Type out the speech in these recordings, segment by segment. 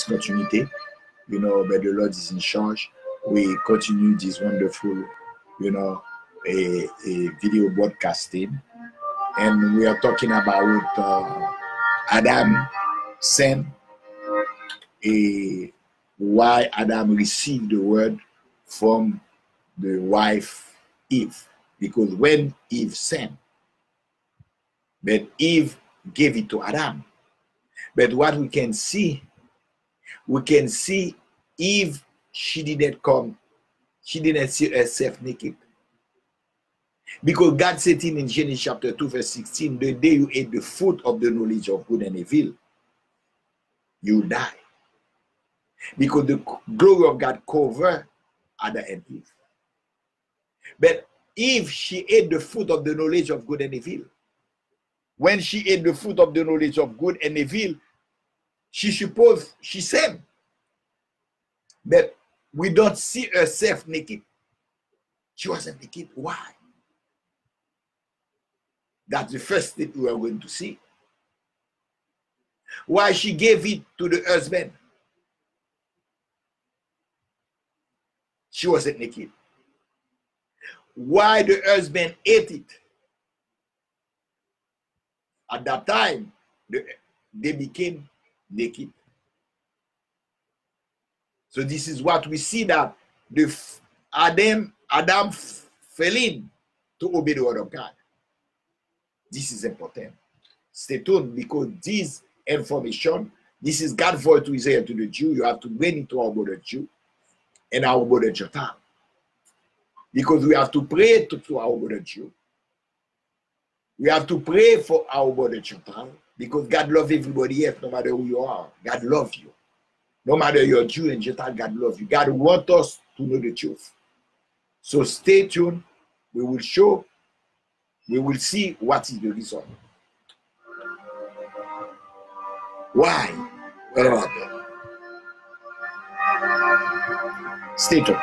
discontinuité, you know, but the Lord is in charge. We continue this wonderful, you know, a video broadcasting, and we are talking about Adam sin, why Adam received the word from the wife Eve, because when Eve sinned, but Eve gave it to Adam. But what we can see Eve, she didn't see herself naked. Because God said in Genesis chapter 2, verse 16, the day you ate the fruit of the knowledge of good and evil, you will die. Because the glory of God covered Adam and Eve. But Eve, she ate the fruit of the knowledge of good and evil. When she ate the fruit of the knowledge of good and evil, she supposed she sinned. But we don't see herself naked. She wasn't naked. Why? That's the first thing we are going to see. Why she gave it to the husband. She wasn't naked. Why the husband ate it. At that time, they became naked. So this is what we see, that Adam fell in to obey the word of God. This is important. Stay tuned, because this information, this is God's voice to Israel, to the Jew. You have to bring it to our brother Jew and our brother Gentile. Because we have to pray to our brother Jew. We have to pray for our brother Gentile, because God loves everybody else, no matter who you are. God loves you. No matter you're Jew and Gentile, God loves you. God wants us to know the truth. So stay tuned. We will see what is the reason. Why? What about that? Stay tuned.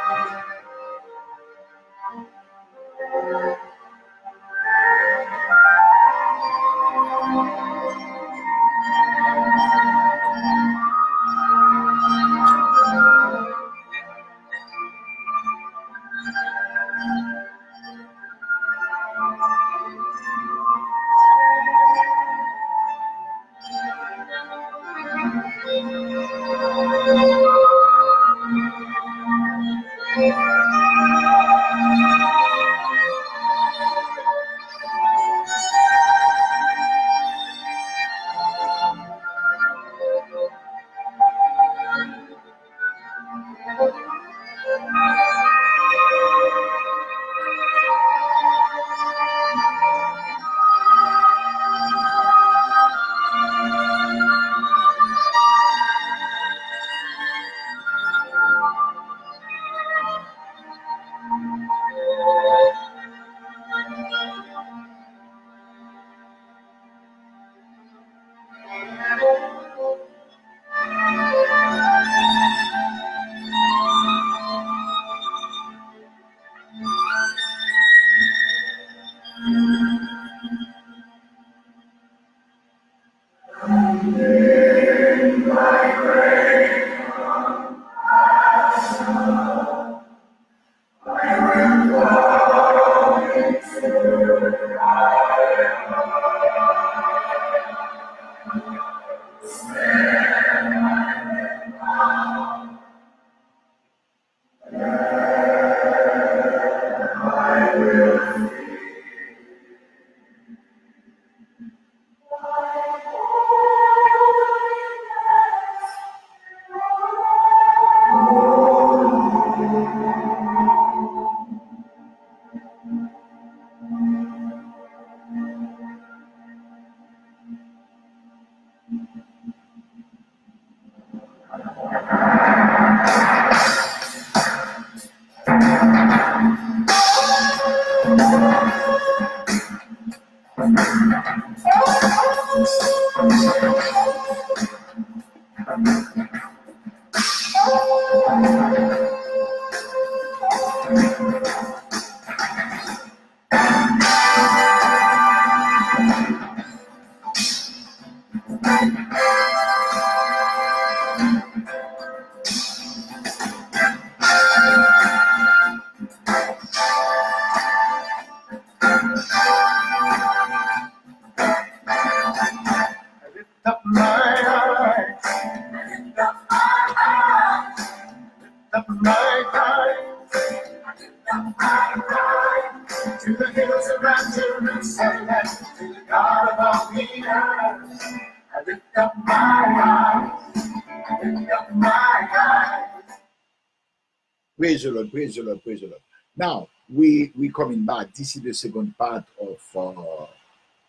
Praise the Lord, praise the Lord, praise the Lord. Now, we coming back. This is the second part of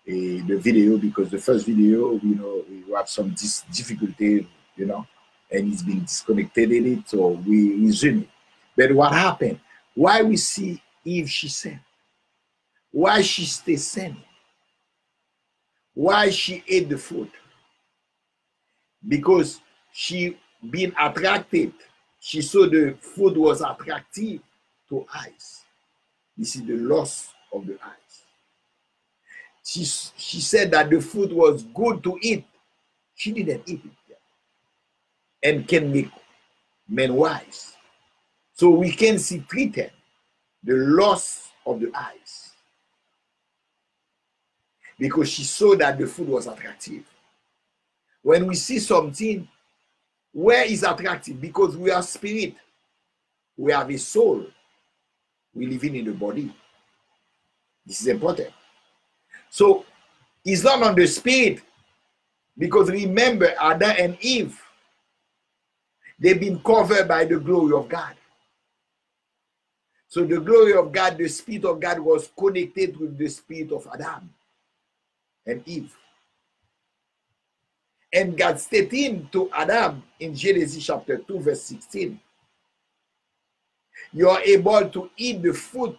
the video, because the first video, you know, we have some difficulty, you know, and it's been disconnected in it, so we resume it. But what happened? Why we see Eve, she sinned? Why she stay sinning? Why she ate the fruit? Because she been attracted. She saw the food was attractive to eyes. This is the loss of the eyes. She said that the food was good to eat. She didn't eat it yet. And can make men wise. So we can see treated the loss of the eyes. Because she saw that the food was attractive. When we see something, where is attractive? Because we are spirit. We have a soul. We living in the body. This is important. So it's not on the spirit, because remember Adam and Eve, they've been covered by the glory of God. So the glory of God, the spirit of God was connected with the spirit of Adam and Eve. And God stated to Adam in Genesis chapter 2 verse 16, you are able to eat the fruit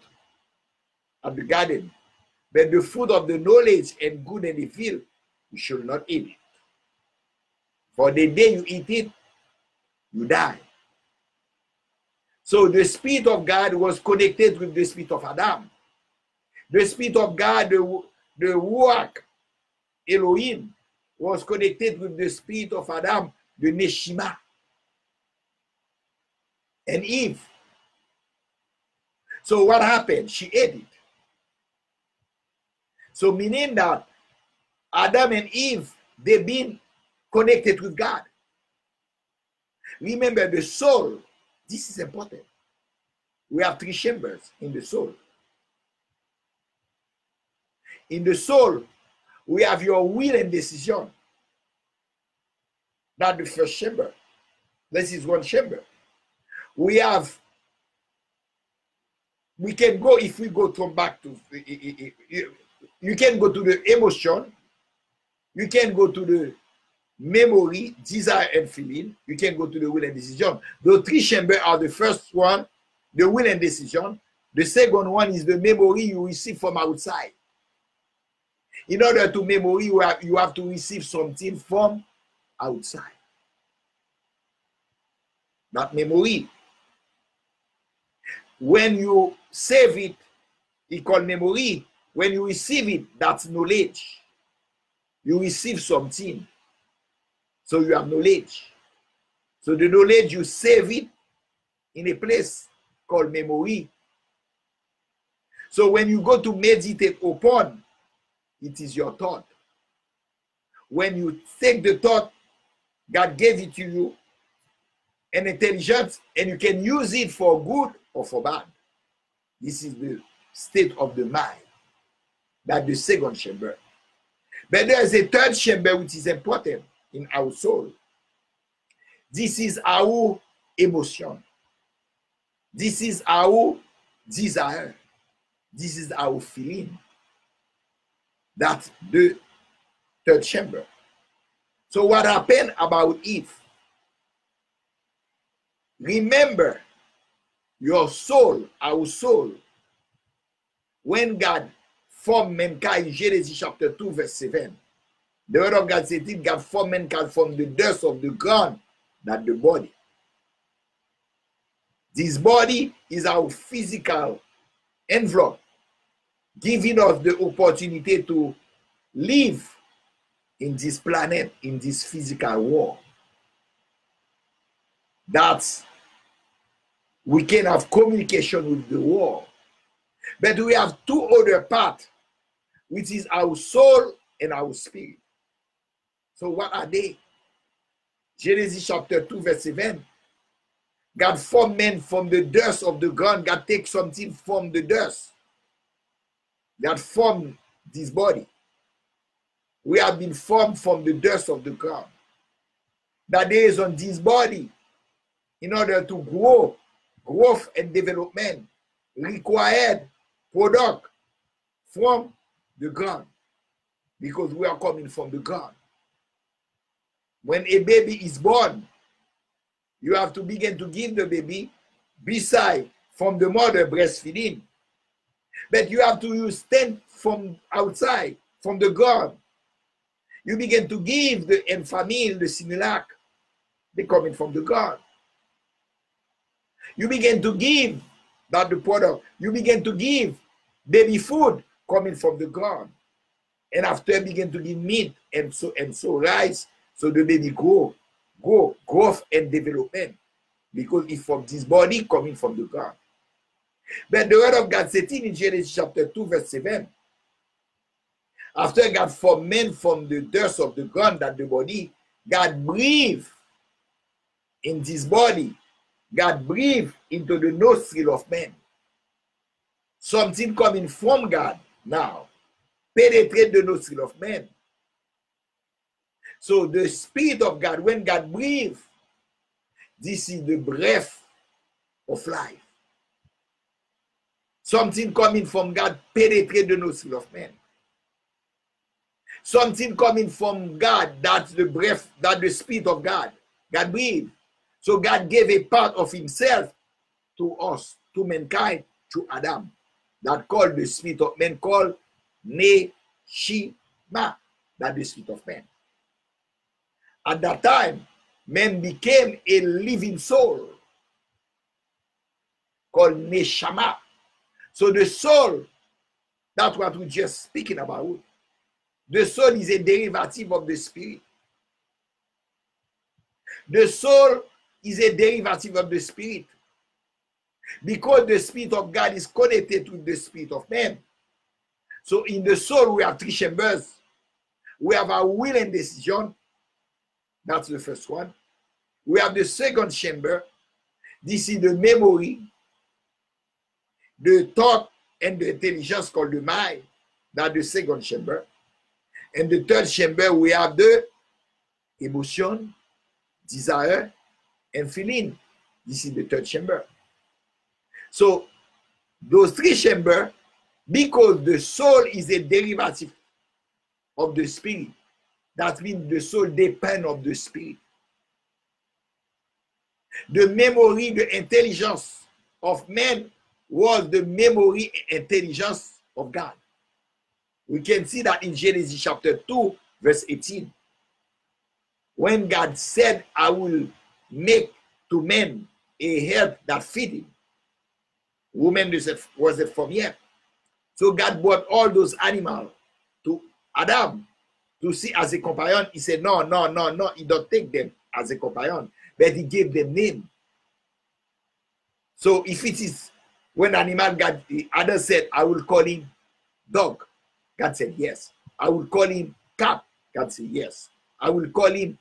of the garden, but the fruit of the knowledge and good and evil, you should not eat it. For the day you eat it, you die. So the Spirit of God was connected with the Spirit of Adam. The Spirit of God, the Ruach Elohim, was connected with the Spirit of Adam, the Neshima, and Eve. So what happened? She ate it. So meaning that Adam and Eve, they've been connected with God. Remember the soul. This is important. We have 3 chambers in the soul. In the soul, we have your will and decision. That's the first chamber. This is one chamber. We can go, if we go back to, you can go to the emotion, you can go to the memory, desire and feeling, you can go to the will and decision. The 3 chambers are the first one, the will and decision. The second one is the memory you receive from outside. In order to memory, you have to receive something from outside. That memory. When you save it, it's called memory. When you receive it, that's knowledge. You receive something. So you have knowledge. So the knowledge, you save it in a place called memory. So when you go to meditate upon, it is your thought. When you take the thought, God gave it to you, an intelligence, and you can use it for good or for bad. This is the state of the mind. That's the second chamber. But there is a third chamber which is important in our soul. This is our emotion. This is our desire. This is our feeling. That's the third chamber. So what happened about Eve? Remember, your soul, our soul, when God formed mankind in Genesis chapter 2 verse 7, the word of God said it, God formed mankind from the dust of the ground, not the body. This body is our physical envelope, giving us the opportunity to live in this planet, in this physical world. That's, we can have communication with the world. But we have 2 other parts, which is our soul and our spirit. So what are they? Genesis chapter 2 verse 7. God formed man from the dust of the ground. God takes something from the dust. God formed this body. We have been formed from the dust of the ground. That is on this body, in order to grow, growth and development required product from the ground, because we are coming from the ground. When a baby is born, you have to begin to give the baby beside from the mother breastfeeding. But you have to use 10 from outside, from the ground. You begin to give the Enfamil, the Similac, they coming from the ground. You begin to give that the product. You begin to give baby food coming from the ground. And after begin to give meat and so rice, so the baby growth and development. Because it's from this body coming from the ground. But the word of God said in Genesis chapter 2, verse 7. After God formed man from the dust of the ground, that the body, God breathed in this body. God breathed into the nostril of man. Something coming from God now penetrate the nostril of man. So the Spirit of God, when God breathes, this is the breath of life. Something coming from God penetrate the nostril of man. Something coming from God, that's the breath, that's the Spirit of God. God breathed. So God gave a part of himself to us, to mankind, to Adam. That called the Spirit of man, called Neshima. That's the Spirit of man. At that time, man became a living soul called Neshama. So the soul, that's what we're just speaking about. The soul is a derivative of the spirit. The soul is a derivative of the spirit. Because the Spirit of God is connected with the Spirit of man. So in the soul, we have 3 chambers. We have our will and decision. That's the first one. We have the second chamber. This is the memory, the thought, and the intelligence called the mind. That's the second chamber. And the third chamber, we have the emotion, desire, and feeling. This is the third chamber. So those 3 chambers, because the soul is a derivative of the spirit, that means the soul depends on the spirit. The memory, the intelligence of man was the memory and intelligence of God. We can see that in Genesis chapter 2, verse 18. When God said, I will make to man a help that fit him. Woman wasn't from yet. So God brought all those animals to Adam to see as a companion. He said, no. He don't take them as a companion. But he gave them name. So if it is when animal, God, Adam said, I will call him dog. God said, yes. I will call him cat. God said, yes. I will call him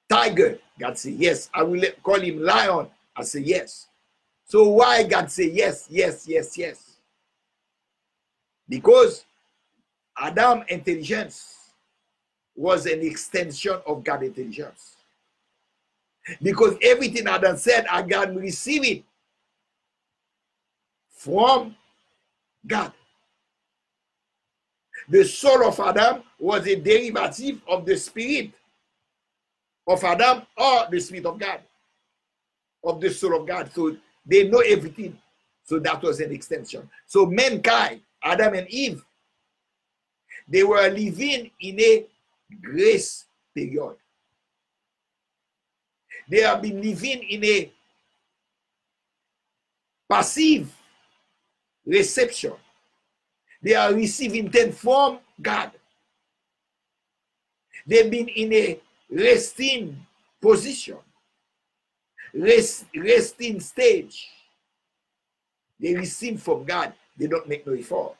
tiger. God said, yes. I will call him lion. I said, yes. So why God say yes? Because Adam's intelligence was an extension of God's intelligence. Because everything Adam said, God received it from God. The soul of Adam was a derivative of the spirit of Adam or the Spirit of God, of the soul of God. So they know everything. So that was an extension. So mankind, Adam and Eve, they were living in a grace period. They have been living in a passive reception. They are receiving things from God. They've been in a resting position, resting stage. They receive from God. They don't make no effort.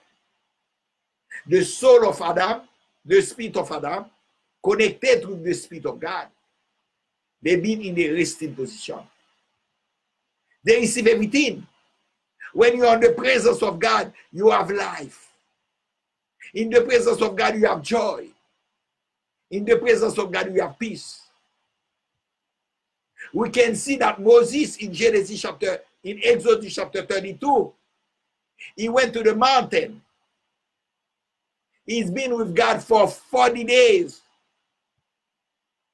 The soul of Adam, the spirit of Adam, connected with the Spirit of God. They've been in a resting position. They receive everything. When you are in the presence of God, you have life. In the presence of God, you have joy. In the presence of God, you have peace. We can see that Moses in Genesis chapter in Exodus chapter 32, he went to the mountain. He's been with God for 40 days,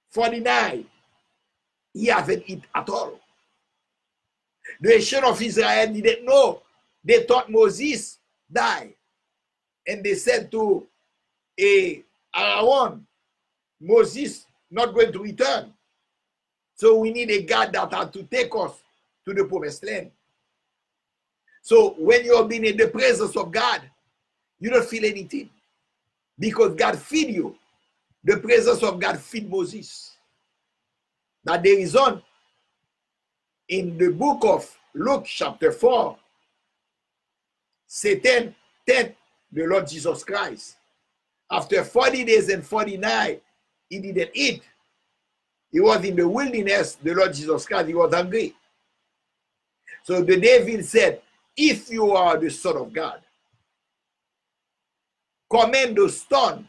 49. He haven't eaten at all. The nation of Israel didn't know. They thought Moses died. And they said to Aaron, Moses not going to return. So we need a God that had to take us to the promised land. So when you're being in the presence of God, you don't feel anything. Because God feed you. The presence of God feed Moses. That there is on in the book of Luke chapter 4, Satan tempted the Lord Jesus Christ. After 40 days and 40 nights, he didn't eat. He was in the wilderness, the Lord Jesus Christ, he was hungry. So the devil said, if you are the Son of God, command the stone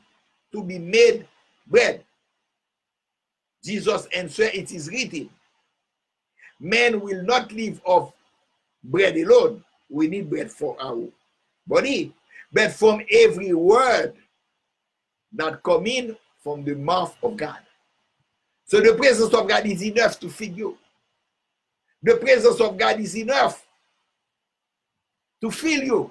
to be made bread. Jesus answered, it is written, man will not live of bread alone. We need bread for our body, but from every word that come in from the mouth of God. So the presence of God is enough to feed you. The presence of God is enough to fill you.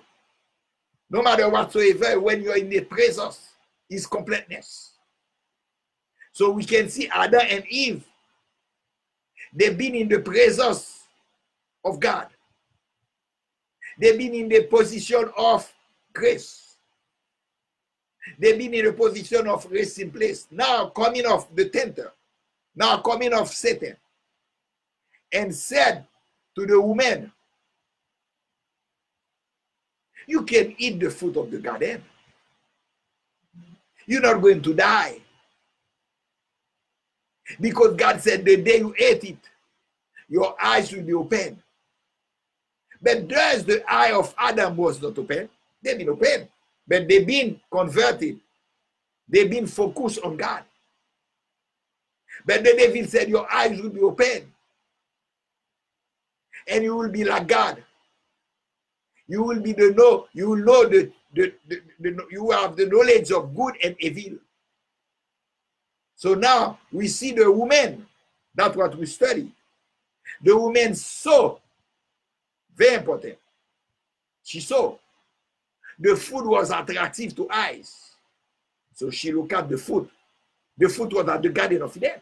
No matter whatsoever, when you're in the presence, is completeness. So we can see Adam and Eve. They've been in the presence of God. They've been in the position of grace. They've been in the position of resting place. Now coming off the tempter. Now coming off Satan. And said to the woman, you can eat the fruit of the garden. You're not going to die. Because God said the day you ate it, your eyes will be open. But there's the eye of Adam was not open. They've been open. But they've been converted. They've been focused on God. But the devil said your eyes will be open. And you will be like God. You will be you will know you have the knowledge of good and evil. So now we see the woman. That's what we study. The woman saw, very important. She saw the food was attractive to eyes. So she looked at the food. The food was at the Garden of Eden.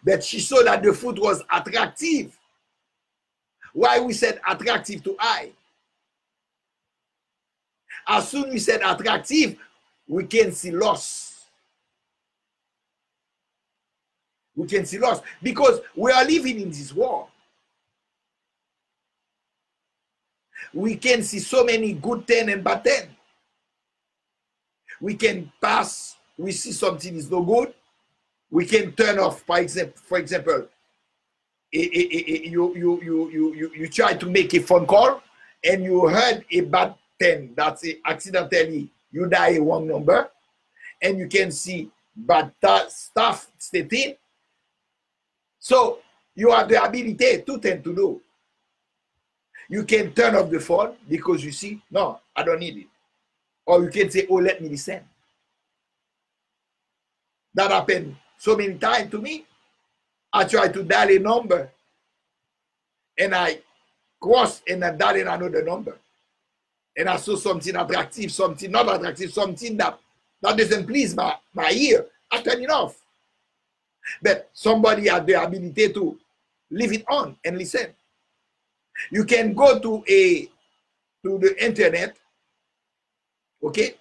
But she saw that the food was attractive. Why we said attractive to eye? As soon as we said attractive, we can see loss. We can see loss because we are living in this world. We can see so many good things and bad things. We can pass, we see something is no good. We can turn off, for example, you try to make a phone call and you heard a bad thing that's accidentally you dial a wrong number and you can see bad stuff stating. So you have the ability to tend to do. You can turn off the phone because you see, no, I don't need it. Or you can say, oh, let me listen. That happened so many times to me. I try to dial a number and I cross and I dial another number. And I saw something attractive, something not attractive, something that doesn't please my ear. I turn it off. But somebody has the ability to leave it on and listen. You can go to the internet, okay?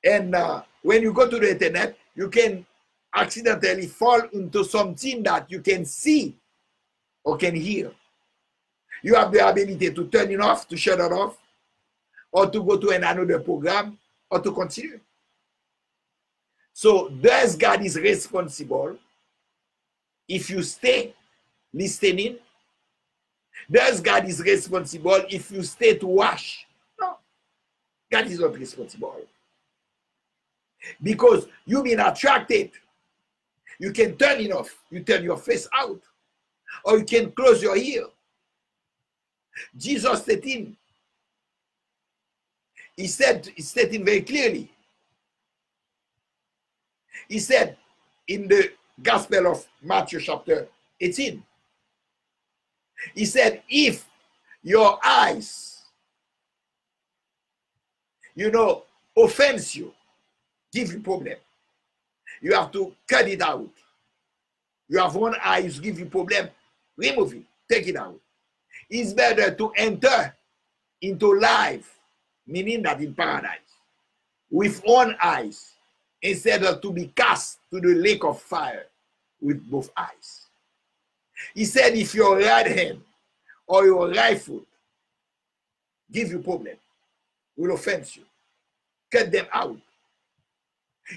And when you go to the internet, you can accidentally fall into something that you can see or can hear. You have the ability to turn it off, to shut it off, or to go to another program, or to continue. So, thus God is responsible if you stay listening. Thus God is responsible if you stay to watch. No, God is not responsible. Because you've been attracted. You can turn it off. You turn your face out. Or you can close your ear. Jesus stating, he stating very clearly. He said in the Gospel of Matthew chapter 18, he said, if your eyes, offends you, give you problem, you have to cut it out. You have one eye, give you problem, remove it, take it out. It's better to enter into life, meaning that in paradise, with one eyes, instead of to be cast to the lake of fire with both eyes. He said, if your right hand or your right foot give you problem, will offend you, cut them out.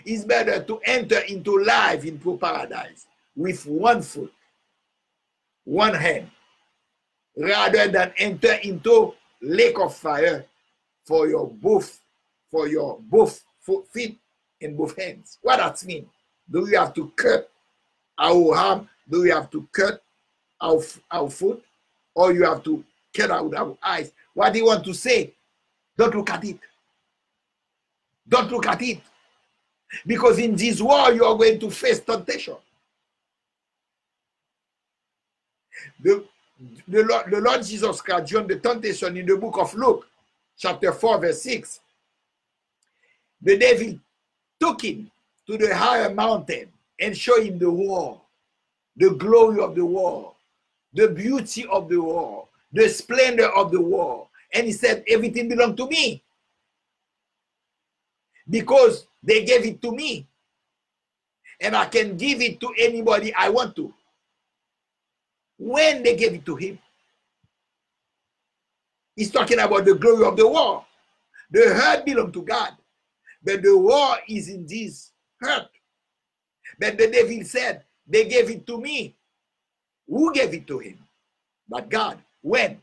It's better to enter into life, into paradise, with one foot, one hand, rather than enter into lake of fire for your both feet and both hands. What that mean? Do we have to cut our arm? Do we have to cut our foot? Or you have to cut out our eyes? What do you want to say? Don't look at it. Don't look at it. Because in this world you are going to face temptation. The Lord Jesus Christ during the temptation in the book of Luke, chapter 4, verse 6, the devil took him to the higher mountain and showed him the world, the glory of the world, the beauty of the world, the splendor of the world. And he said, everything belongs to me, because they gave it to me, and I can give it to anybody I want to. When they gave it to him, he's talking about the glory of the world. The earth belongs to God, but the world is in this earth. But the devil said, they gave it to me. Who gave it to him? But God. When?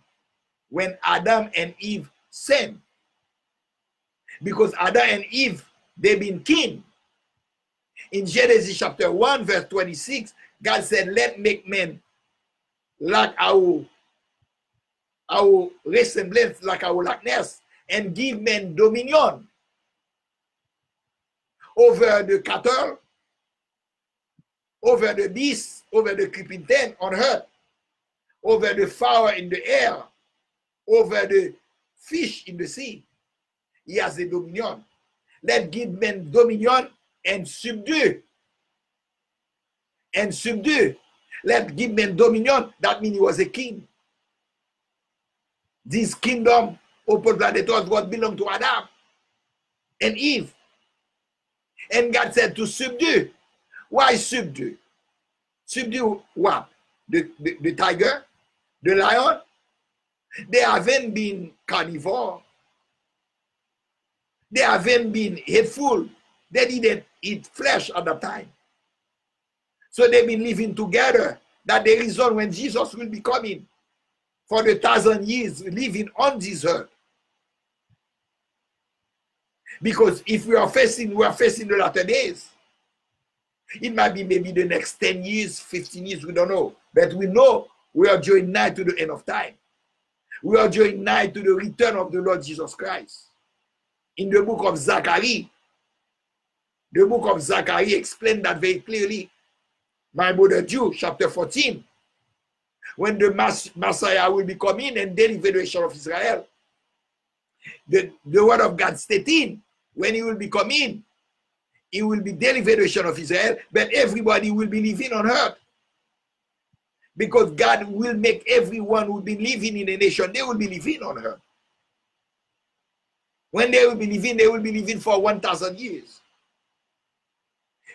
When Adam and Eve sinned. Because Adam and Eve, they've been kin. In Genesis chapter 1, verse 26, God said, let make men like our resemblance, like our likeness, and give men dominion over the cattle, over the beasts, over the creeping thing on earth, over the fowl in the air, over the fish in the sea. He has a dominion. Let give men dominion and subdue. And subdue. Let give men dominion. That means he was a king. This kingdom upon planet Earth what belonged to Adam and Eve. And God said to subdue. Why subdue? Subdue what? The tiger? The lion? They haven't been carnivore. They haven't been hateful. They didn't eat flesh at that time. So they've been living together. That's the reason when Jesus will be coming for the 1,000 years living on this earth. Because if we are facing the latter days. It might be maybe the next 10 years, 15 years, we don't know. But we know we are drawing nigh to the end of time. We are drawing nigh to the return of the Lord Jesus Christ. In the book of Zachariah, the book of Zachariah explained that very clearly. My brother Jew, chapter 14, when the Messiah will be coming and deliver the nation of Israel. The word of God stating, when he will be coming, he will be deliver the nation of Israel, but everybody will be living on earth. Because God will make everyone who will be living in a nation, they will be living on earth. When they will be living for 1,000 years.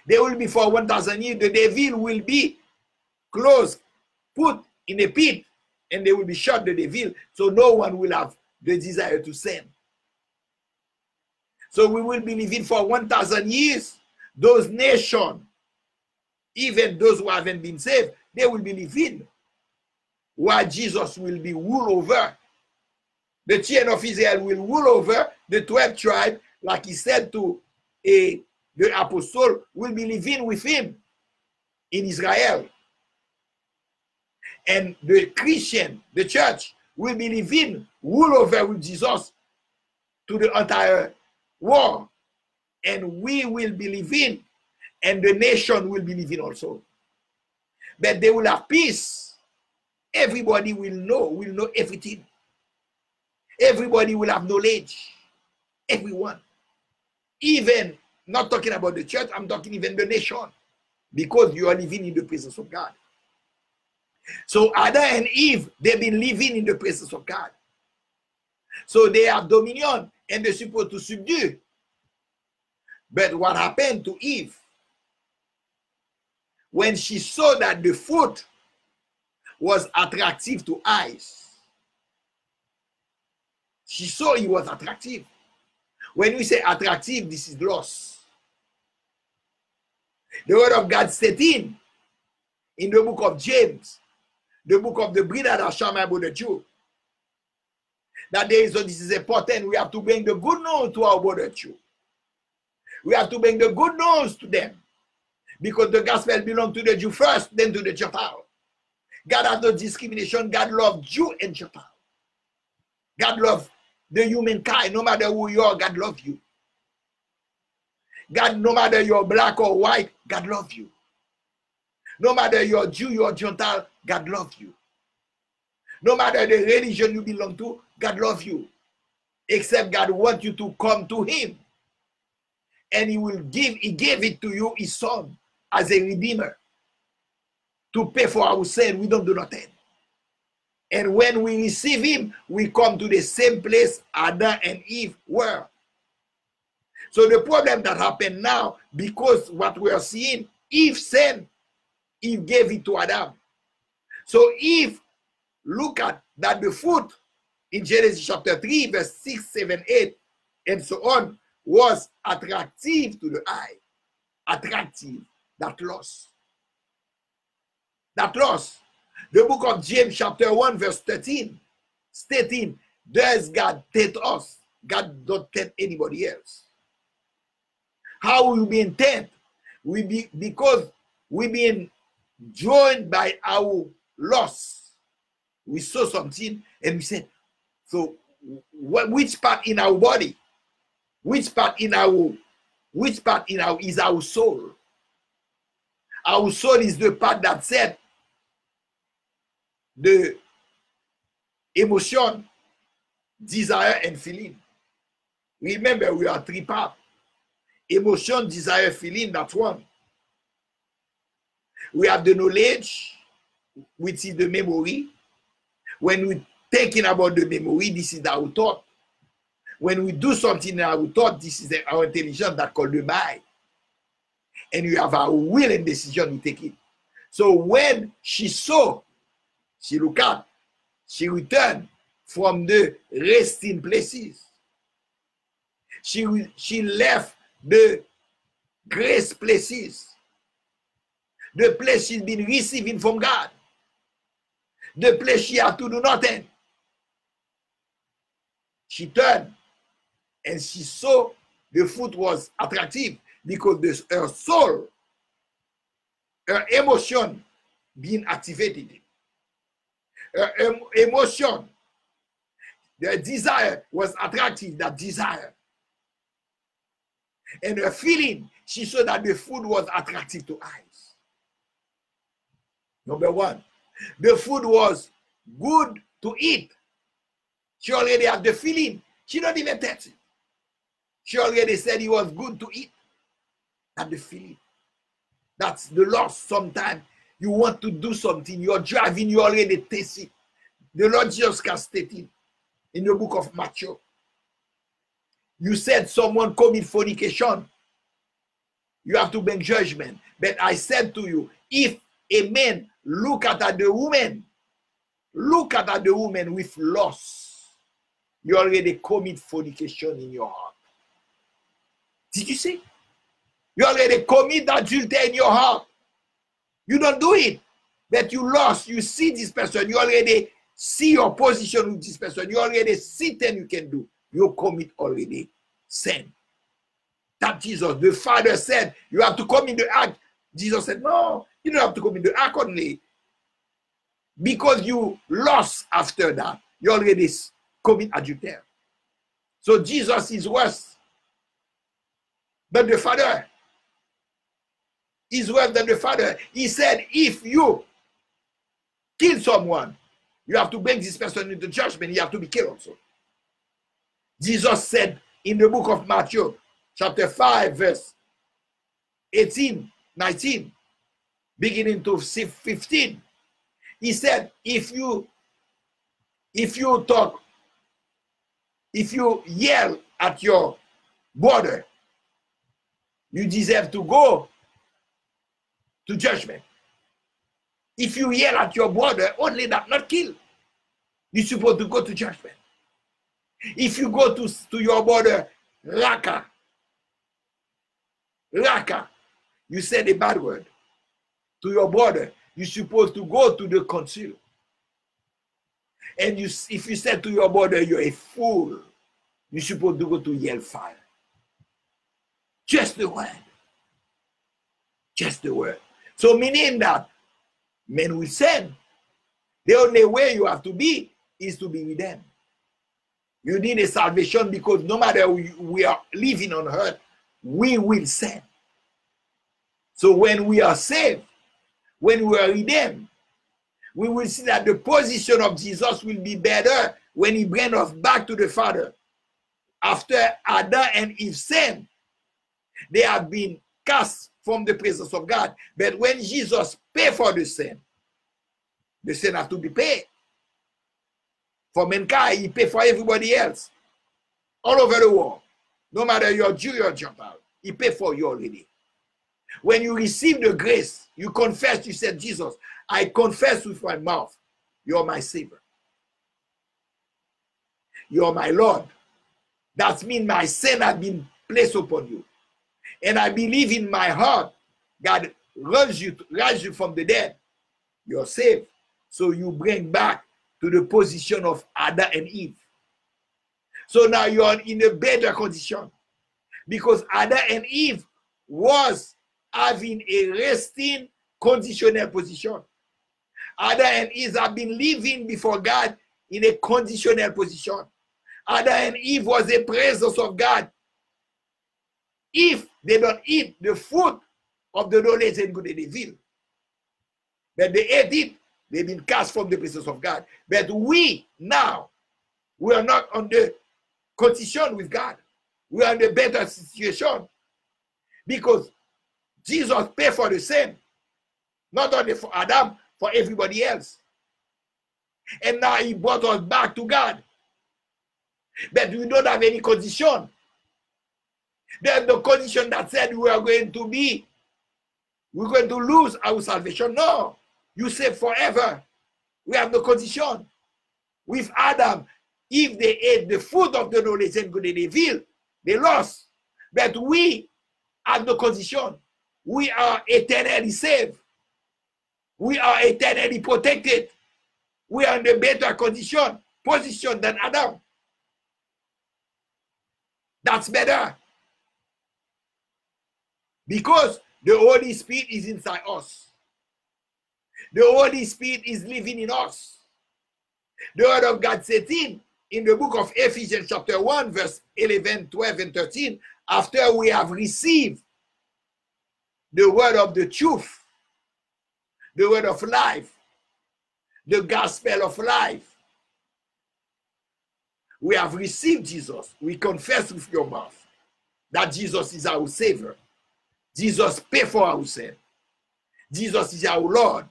They will be for 1,000 years. The devil will be closed, put in a pit, and they will be shot, the devil, so no one will have the desire to sin. So we will be living for 1,000 years. Those nations, even those who haven't been saved, they will be living while Jesus will be rule over. The children of Israel will rule over the 12 tribes, like he said to the apostle, will be living with him in Israel. And the Christian, the church, will be living, rule over with Jesus to the entire world. And we will be living, and the nation will be living also. But they will have peace. Everybody will know everything. Everybody will have knowledge. Everyone. Even, not talking about the church, I'm talking even the nation. Because you are living in the presence of God. So Adam and Eve, they've been living in the presence of God. So they have dominion and they're supposed to subdue. But what happened to Eve? When she saw that the fruit was attractive to eyes, she saw it was attractive. When we say attractive, this is loss. The word of God said in the book of James, the book of the breeder that shall my brother Jew, that there is, so this is important, we have to bring the good news to our brother Jew. We have to bring the good news to them. Because the gospel belongs to the Jew first, then to the Gentile. God has no discrimination. God loves Jew and Gentile. God loves the humankind. No matter who you are, God loves you. God, no matter you're black or white, God loves you. No matter you're Jew, you're Gentile, God loves you. No matter the religion you belong to, God loves you. Except God wants you to come to him. And he gave it to you, his son, as a redeemer. To pay for our sin, we don't do nothing. And when we receive him, we come to the same place Adam and Eve were. So the problem that happened now, because what we are seeing, Eve sinned, Eve gave it to Adam. So Eve, look at that the fruit in Genesis chapter 3, verse 6, 7, 8, and so on, was attractive to the eye. Attractive, that loss. That loss. The book of James chapter 1, verse 13, stating, does God tempt us? God don't tempt anybody else. How we being tempted? Because we being joined by our loss. We saw something and we said, so which part in our body? Which part in our is our soul? Our soul is the part that said the emotion, desire, and feeling. Remember, we are three parts. Emotion, desire, feeling, that's one. We have the knowledge, which is the memory. When we're thinking about the memory, this is our thought. When we do something in our thought, this is our intelligence that called the mind. And you have our will and decision, we take it. So when she saw, she looked up, she returned from the resting places. She left the grace places. The place she's been receiving from God. The place she had to do nothing. She turned and she saw the fruit was attractive because her soul, her emotion being activated. Her emotion, the desire was attractive, that desire. And her feeling, she saw that the food was attractive to eyes. Number one, the food was good to eat. She already had the feeling. She don't even taste it. She already said it was good to eat. Had the feeling. That's the loss. Sometimes you want to do something, you're driving, you already taste it. The Lord Jesus Christ stated in the book of Matthew. You said someone commit fornication. You have to bring judgment. But I said to you, if a man look at the woman with lust, you already commit fornication in your heart. Did you see? You already commit adultery in your heart. You don't do it, but you lost. You see this person. You already see your position with this person. You already see things you can do. You commit already sin. That Jesus, the Father said, you have to come in the act. Jesus said, no, you don't have to come in the act only. Because you lost after that. you already commit adultery. So Jesus is worse than the Father. He's worse than the Father. He said, if you kill someone, you have to bring this person into judgment. You have to be killed also. Jesus said in the book of Matthew, chapter 5, verse 18, 19, beginning to 15, he said, if you yell at your brother, you deserve to go to judgment. If you yell at your brother, only that, not kill, you're supposed to go to judgment. If you go to your brother, raka, you said a bad word to your brother, you're supposed to go to the council. And if you said to your brother, you're a fool, you're supposed to go to hellfire. Just the word. Just the word. So meaning that men will sin. The only way you have to be is to be with them. You need a salvation because no matter we are living on earth, we will sin. So when we are saved, when we are redeemed, we will see that the position of Jesus will be better when he brings us back to the Father. After Adam and Eve sinned, they have been cast from the presence of God. But when Jesus paid for the sin has to be paid. For mankind, he paid for everybody else. All over the world. No matter you're Jew or Gentile, he paid for you already. When you receive the grace, you confess, you said, Jesus, I confess with my mouth, you're my Savior. You're my Lord. That means my sin has been placed upon you. And I believe in my heart, God raised you from the dead. You're saved. So you bring back to the position of Adam and Eve. So now you're in a better condition. Because Adam and Eve was having a resting conditional position. Adam and Eve have been living before God in a conditional position. Adam and Eve was the presence of God. If they don't eat the fruit of the knowledge and good and evil, but they ate it, they've been cast from the presence of God. But we now, we are not on the condition with God. We are in a better situation because Jesus paid for the sin, not only for Adam, for everybody else. And now he brought us back to God. But we don't have any condition. There's no condition that said we're going to lose our salvation. No, you save forever. We have no condition. With Adam, if they ate the fruit of the knowledge and good and evil, they lost. But we have no condition. We are eternally saved. We are eternally protected. We are in a better position than Adam. That's better. Because the Holy Spirit is inside us. The Holy Spirit is living in us. The word of God says in the book of Ephesians chapter 1 verse 11, 12 and 13, after we have received the word of the truth, the word of life, the gospel of life, we have received Jesus. We confess with your mouth that Jesus is our Savior. Jesus paid for our sin. Jesus is our Lord.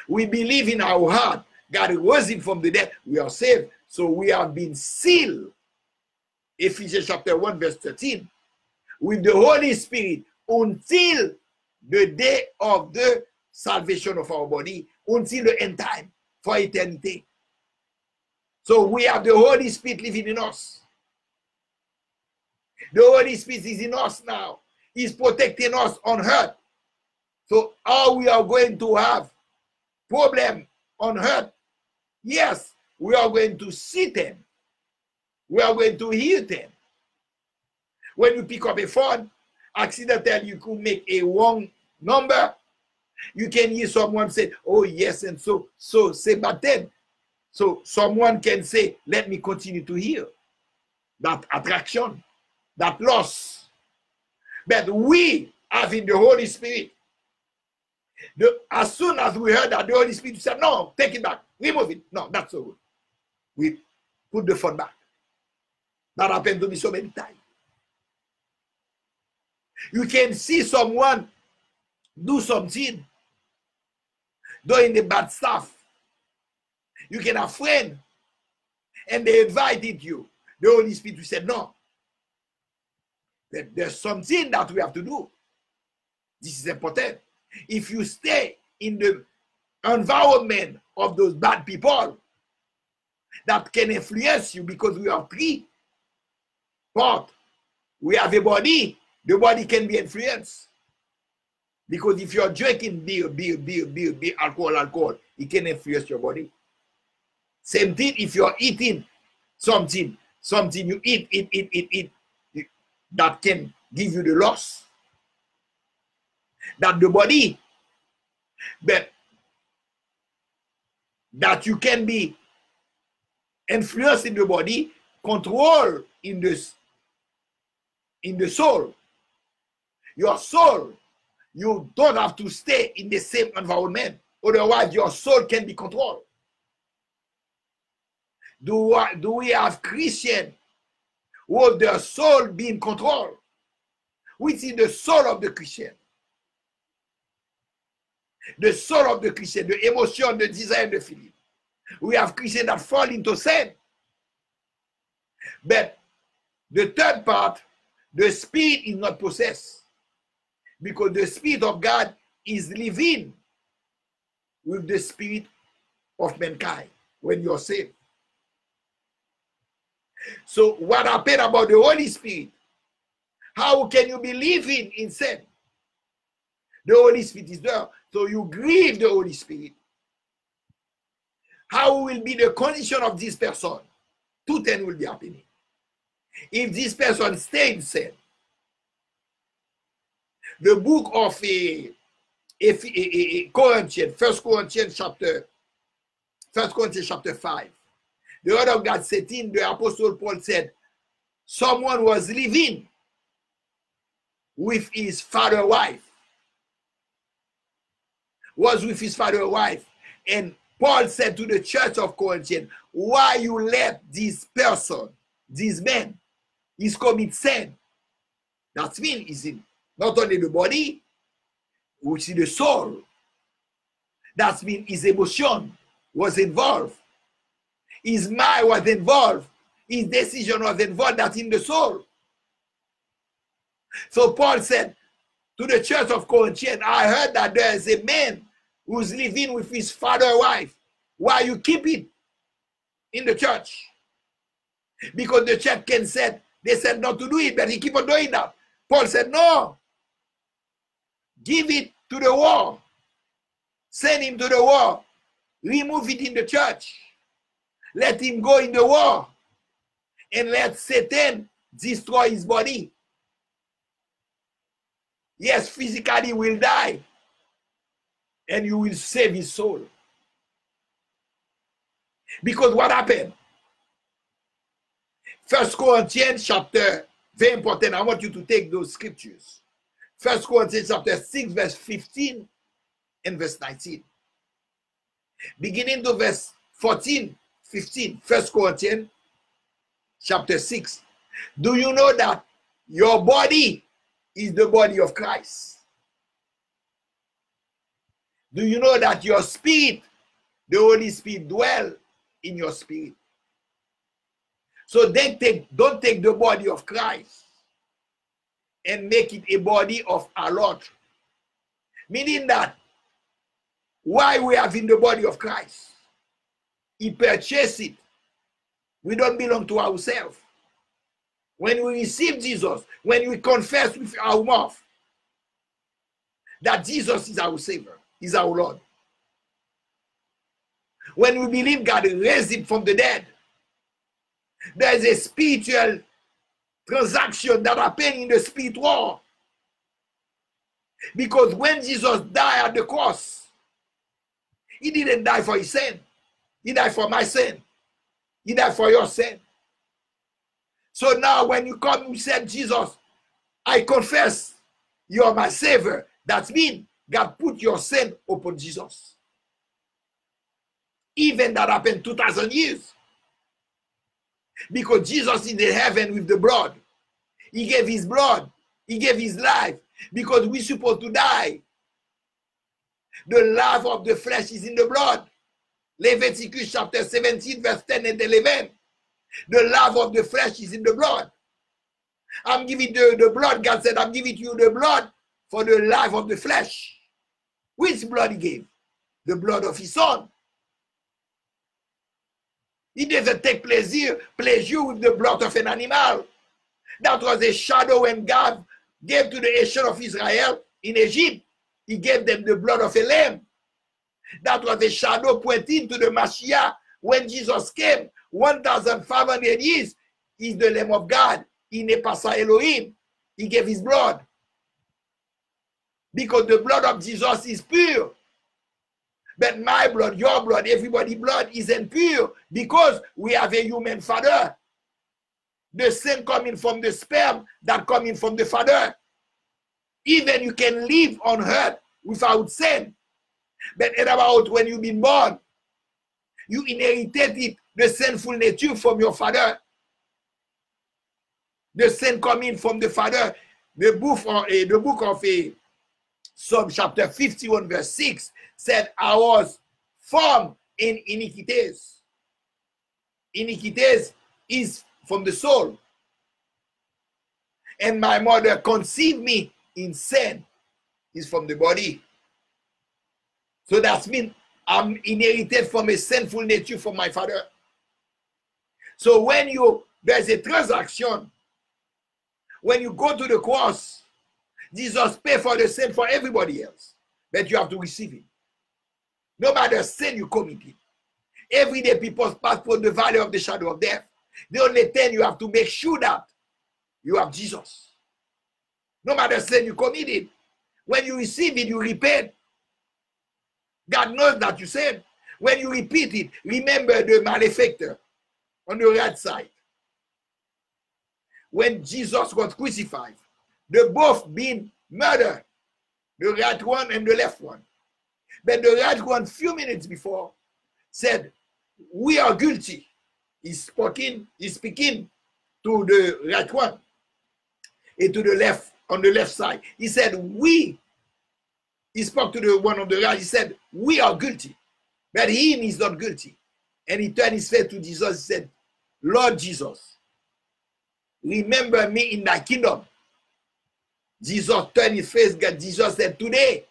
We believe in our heart. God rose him from the dead. We are saved. So we have been sealed. Ephesians chapter 1 verse 13. With the Holy Spirit until the day of the salvation of our body. Until the end time. For eternity. So we have the Holy Spirit living in us. The Holy Spirit is in us now. He's protecting us on earth. So are we are going to have problem on earth? Yes, we are going to see them. We are going to hear them. When you pick up a phone, accidentally you could make a wrong number. You can hear someone say, oh yes, and so say, but then So someone can say, let me continue to hear that attraction, that loss. But we having the Holy Spirit, as soon as we heard that, the Holy Spirit said, no, take it back, remove it. No, that's so good. We put the phone back. That happened to me so many times. You can see someone do something, doing the bad stuff. You can have friends, and they invited you. The Holy Spirit said, no. There's something that we have to do. This is important. If you stay in the environment of those bad people that can influence you, because we have three parts. We have a body. The body can be influenced. Because if you're drinking beer, alcohol, it can influence your body. Same thing if you're eating something you eat, that can give you the loss. That the body, but that you can be influenced in the body, control in the soul. Your soul, you don't have to stay in the same environment. Otherwise, your soul can be controlled. Do we have Christians who have their soul being controlled? Which is the soul of the Christian. The soul of the Christian, the emotion, the desire, the feeling. We have Christians that fall into sin. But the third part, the spirit is not possessed. Because the Spirit of God is living with the spirit of mankind when you're saved. So what happened about the Holy Spirit? How can you be living in sin? The Holy Spirit is there. So you grieve the Holy Spirit. How will be the condition of this person? Two things will be happening. If this person stays in sin, the book of Corinthians, 1 Corinthians chapter 5, the word of God said in, the Apostle Paul said, someone was living with his father's wife. Was with his father's wife. And Paul said to the church of Corinthians, why you let this person, this man, is commit sin? That means is in not only the body, which is the soul. That means his emotion was involved. His mind was involved. His decision was involved. That's in the soul. So Paul said to the church of Corinthians, I heard that there is a man who's living with his father's wife. Why you keep it in the church? Because the church can say, they said not to do it, but he keep on doing that. Paul said, no. Give it to the war. Send him to the war. Remove it in the church. Let him go in the war. And let Satan destroy his body. Yes, physically he will die. And you will save his soul. Because what happened? 1 Corinthians chapter, very important, I want you to take those scriptures. 1 Corinthians chapter 6, verse 15 and verse 19. Beginning to verse 14, 15. 1 Corinthians chapter 6. Do you know that your body is the body of Christ? Do you know that your spirit, the Holy Spirit, dwell in your spirit? So don't take the body of Christ and make it a body of idolatry. Meaning that why we have in the body of Christ? He purchased it. We don't belong to ourselves. When we receive Jesus, when we confess with our mouth that Jesus is our Savior, is our Lord. When we believe God raised him from the dead, there is a spiritual transaction that happened in the spirit world. Because when Jesus died at the cross, he didn't die for his sin. He died for my sin. He died for your sin. So now when you come, you say, Jesus, I confess you are my Savior. That means God put your sin upon Jesus. Even that happened 2,000 years. Because Jesus is in heaven with the blood. He gave his blood. He gave his life. Because we're supposed to die. The life of the flesh is in the blood. Leviticus chapter 17, verse 10 and 11. The life of the flesh is in the blood. I'm giving the blood. God said, I'm giving you the blood for the life of the flesh. Which blood he gave? The blood of his son. He doesn't take pleasure with the blood of an animal. That was a shadow when God gave to the nation of Israel in Egypt. He gave them the blood of a lamb. That was a shadow pointing to the Mashiach. When Jesus came, 1,500 years, he's the Lamb of God. He n'est pas sa Elohim. He gave his blood. Because the blood of Jesus is pure. But my blood, your blood, everybody's blood is impure because we have a human father. The sin coming from the sperm that coming from the father. Even you can live on earth without sin. But about when you've been born, you inherited the sinful nature from your father. The sin coming from the father. The book of Psalm chapter 51 verse 6 said, I was formed in iniquities. Iniquities is from the soul. And my mother conceived me in sin is from the body. So that means I'm inherited from a sinful nature from my father. So when there's a transaction, when you go to the cross, Jesus paid for the sin for everybody else, but you have to receive it. No matter sin you committed. Every day people pass through the valley of the shadow of death. The only thing you have to make sure that you have Jesus. No matter sin you committed. When you receive it, you repent. God knows that you said. When you repeat it, remember the malefactor on the right side. When Jesus was crucified, they both been murdered, the right one and the left one. But the right one, few minutes before, said, we are guilty. He's speaking to the right one and to the left, on the left side. He said, he spoke to the one on the right. He said, we are guilty, but him is not guilty. And he turned his face to Jesus. He said, Lord Jesus, remember me in thy kingdom. Jesus turned his face. Jesus said, today,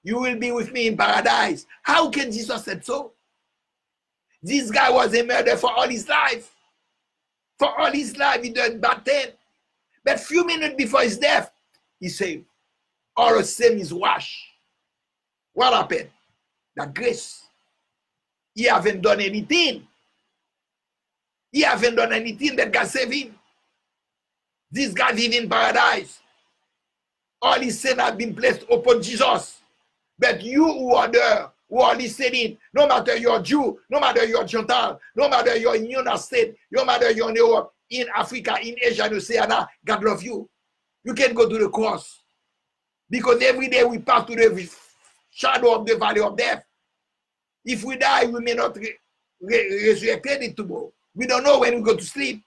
you will be with me in paradise. How can Jesus say so? This guy was a murderer for all his life. For all his life, he done bad things. But few minutes before his death, he said, all the sin is washed. What happened? The grace. He haven't done anything. He haven't done anything that God saved him. This guy live in paradise. All his sin have been placed upon Jesus. But you who are there, who are listening, no matter you're Jew, no matter you're Gentile, no matter you're in the United States, no matter you're in Europe, in Africa, in Asia, in Oceania, God love you. You can go to the cross. Because every day we pass to the shadow of the valley of death. If we die, we may not resurrect it tomorrow. We don't know when we go to sleep.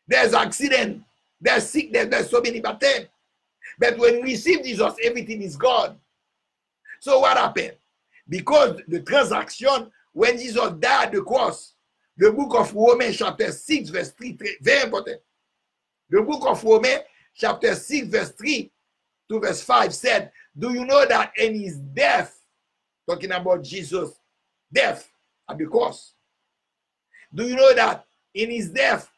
There's accident, there's sickness, there's so many bad things. But when we receive Jesus, everything is gone. So what happened? Because the transaction, when Jesus died at the cross, the book of Romans chapter 6 verse 3, very important. The book of Romans chapter 6 verse 3 to verse 5 said, do you know that in his death, talking about Jesus' death at the cross, do you know that in his death,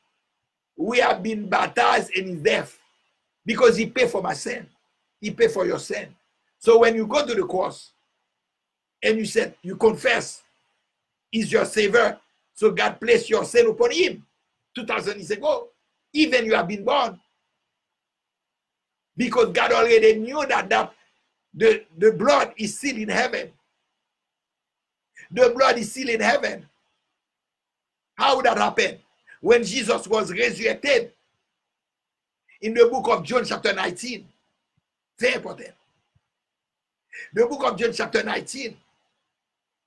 we have been baptized in his death? Because he paid for my sin. He paid for your sin. So when you go to the cross and you said, you confess, he's your savior, so God placed your sin upon him 2,000 years ago. Even you have been born. Because God already knew that the blood is sealed in heaven. The blood is still in heaven. How would that happen? When Jesus was resurrected in the book of John chapter 19. Very important. The book of John chapter 19.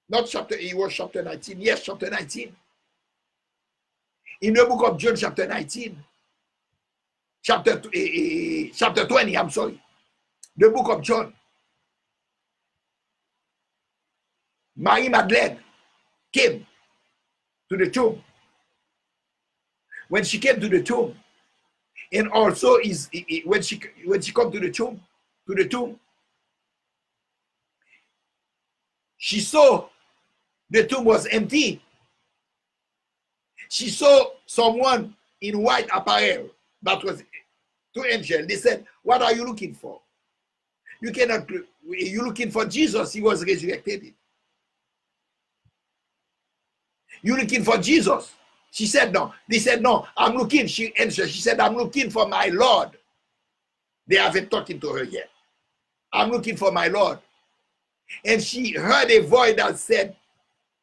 Not chapter, it was chapter 19. Yes, chapter 19. In the book of John chapter 19. Chapter 20, I'm sorry. The book of John. Mary Magdalene came to the tomb. When she came to the tomb, and also when she come to the tomb, she saw the tomb was empty. She saw someone in white apparel. That was two angels. They said, "What are you looking for? You're looking for Jesus. He was resurrected. You're looking for Jesus." She said, "No." They said, "No, I'm looking." She answered. She said, "I'm looking for my Lord." They haven't talking to her yet. "I'm looking for my Lord." And she heard a voice that said,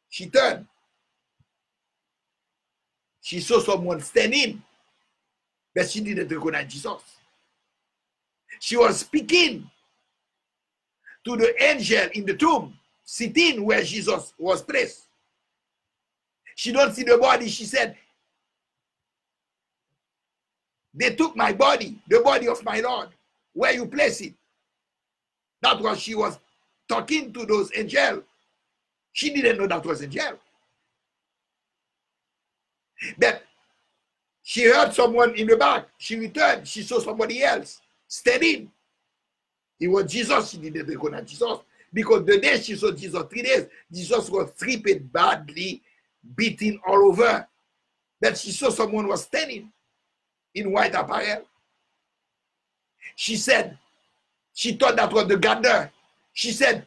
she turned. She saw someone standing, but she didn't recognize Jesus. She was speaking to the angel in the tomb, sitting where Jesus was placed. She don't see the body. She said, "They took my body, the body of my Lord. Where you place it?" That was, she was talking to those angels. She didn't know that was angel. But she heard someone in the back. She returned. She saw somebody else standing. It was Jesus. She didn't recognize Jesus. Because the day she saw Jesus, 3 days, Jesus was stripped badly, beaten all over. But she saw someone was standing in white apparel. She said, she thought that was the gardener. She said,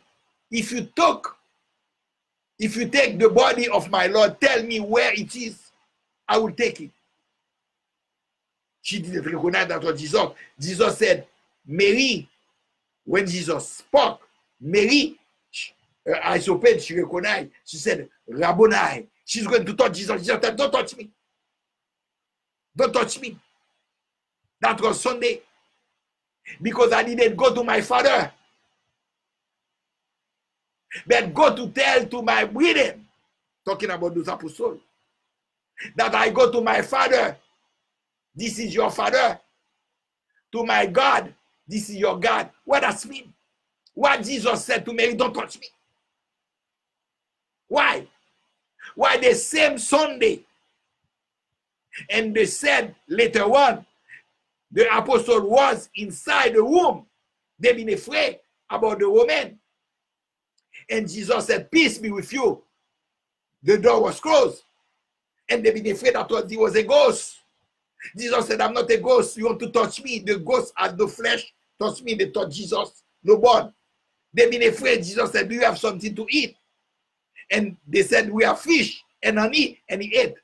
if you take the body of my Lord, tell me where it is. I will take it. She didn't recognize that was Jesus. Jesus said, "Mary." When Jesus spoke, Mary, her eyes opened, she recognized. She said, "Rabboni." She's going to touch Jesus. Jesus said, "Don't touch me. Don't touch me." That was Sunday. Because I didn't go to my Father, but go to tell to my brethren, talking about those apostles, that I go to my Father. This is your Father. To my God, this is your God. What does it mean? What Jesus said to Mary, "Don't touch me." Why? Why the same Sunday? And they said later on, the apostle was inside the room. They've been afraid about the woman. And Jesus said, "Peace be with you." The door was closed. And they've been afraid that he was a ghost. Jesus said, "I'm not a ghost. You want to touch me? The ghost has no flesh. Touch me." They touch Jesus. No blood. They've been afraid. Jesus said, "Do you have something to eat?" And they said, "We have fish and honey." And he ate.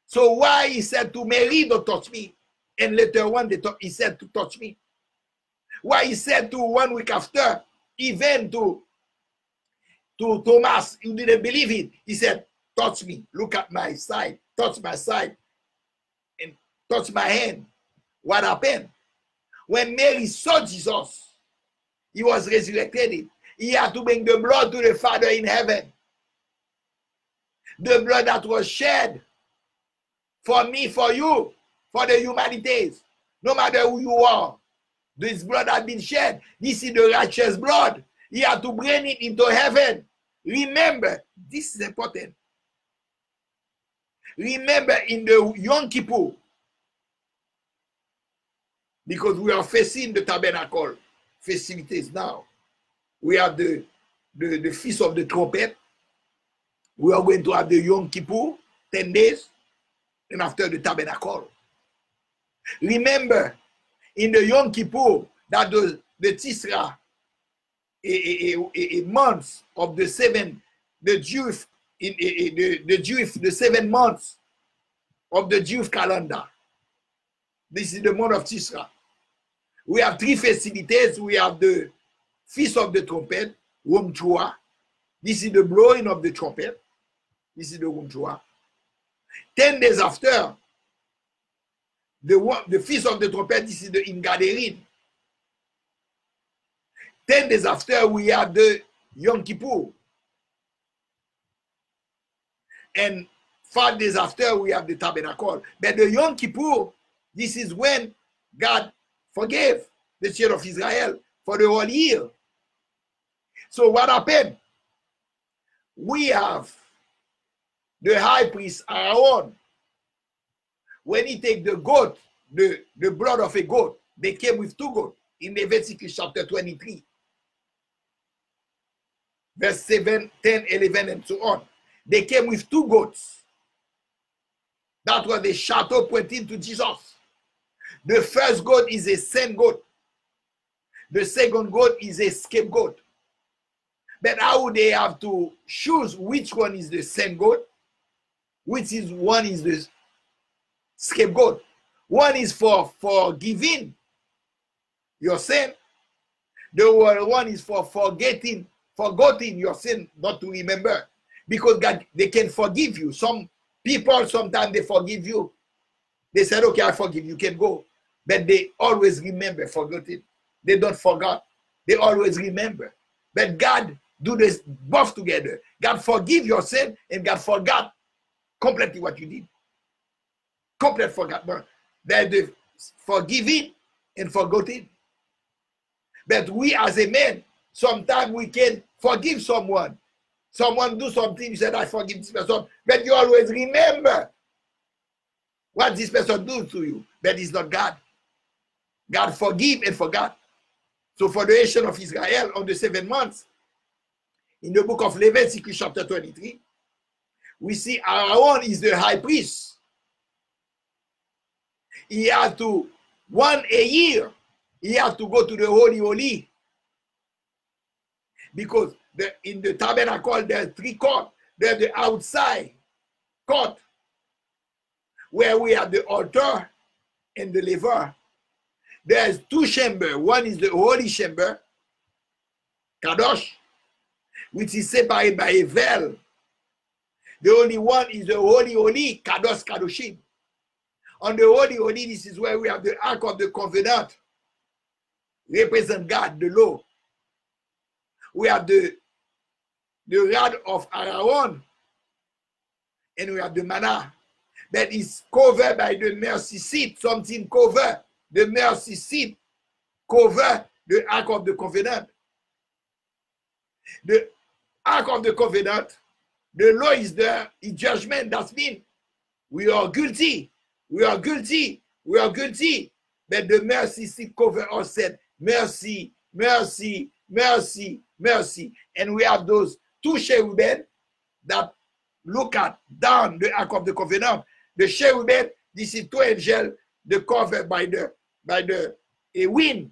So why he said to Mary, "Don't touch me"? And later on, he said to touch me. Why he said to 1 week after, even to Thomas, who didn't believe it, he said, "Touch me. Look at my side. Touch my side. And touch my hand." What happened? When Mary saw Jesus, he was resurrected. He had to bring the blood to the Father in heaven. The blood that was shed for me, for you, for the humanities. No matter who you are, this blood has been shed. This is the righteous blood. He had to bring it into heaven. Remember, this is important. Remember in the Yom Kippur, because we are facing the tabernacle festivities now. We have the Feast of the Trumpet. We are going to have the Yom Kippur, 10 days, and after the tabernacle. Remember, in the Yom Kippur, that the Tisra, a month of the 7, the Jewish, the 7 months of the Jewish calendar. This is the month of Tisra. We have 3 festivities. We have the Feast of the Trumpet, Yom Teruah. This is the blowing of the trumpet. This is the Unjua. 10 days after, the feast of the trumpet, this is the Ingaderin. 10 days after, we have the Yom Kippur. And 5 days after, we have the tabernacle. But the Yom Kippur, this is when God forgave the children of Israel for the whole year. So what happened? We have the high priest Aaron. When he take the goat, the blood of a goat, they came with 2 goats in Leviticus chapter 23. Verse 7, 10, 11, and so on. They came with 2 goats. That was the shadow pointing to Jesus. The first goat is a sin goat. The second goat is a scapegoat. But how would they have to choose which one is the sin goat? Which is one is the scapegoat? One is for forgiving your sin. The other one is for forgetting your sin, not to remember. Because God, they can forgive you. Some people, sometimes they forgive you. They said, okay, I forgive you, can go. But they always remember forgetting. They don't forget. They always remember. But God do this both together. God forgive your sin and God forgot completely what you did. Complete forgotten. There's the forgiving and forgetting. But we as a man, sometimes we can forgive someone. Someone do something, you said, I forgive this person. But you always remember what this person do to you. But it's not God. God forgive and forgot. So for the nation of Israel, on the 7 months, in the book of Leviticus chapter 23, we see Aaron is the high priest. He had to, once a year, he had to go to the Holy Holy. Because in the tabernacle, there are 3 courts. There's the outside court, where we have the altar and the laver. There's 2 chambers. One is the holy chamber, Kadosh, which is separated by a veil. The only one is the holy holy, Kadosh Kadoshim. On the holy holy, this is where we have the Ark of the Covenant, represent God, the law. We have the rod of Aaron, and we have the manna that is covered by the mercy seat. Something covered the mercy seat, cover the Ark of the Covenant. The Ark of the Covenant, the law is there, is judgment. That means we are guilty. We are guilty. We are guilty. But the mercy seat cover us, said, mercy, mercy, mercy, mercy. And we have those 2 cherubim that look at down the Ark of the Covenant. The cherubim, this is 2 angels, they covered by a wind.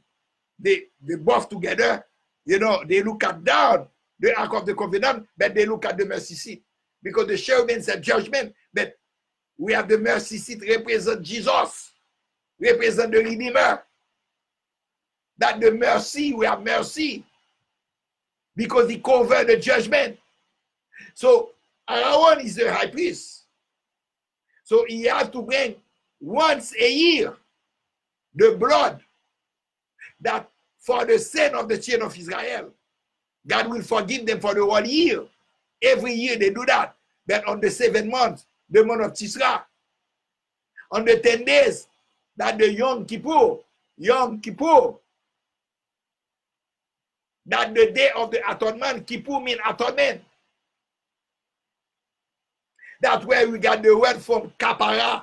They both together, you know, they look at down the Ark of the Covenant, but they look at the mercy seat. Because the cherubim said judgment, but we have the mercy seat represent Jesus, represent the Redeemer. That the mercy, we have mercy. Because he covered the judgment. So Aaron is the high priest. So he has to bring once a year the blood that for the sin of the children of Israel, God will forgive them for the whole year. Every year they do that. But on the 7th month, the month of Tisra, on the 10 days, that the Yom Kippur, that the day of the atonement, Kippur means atonement. That's where we got the word from kapara.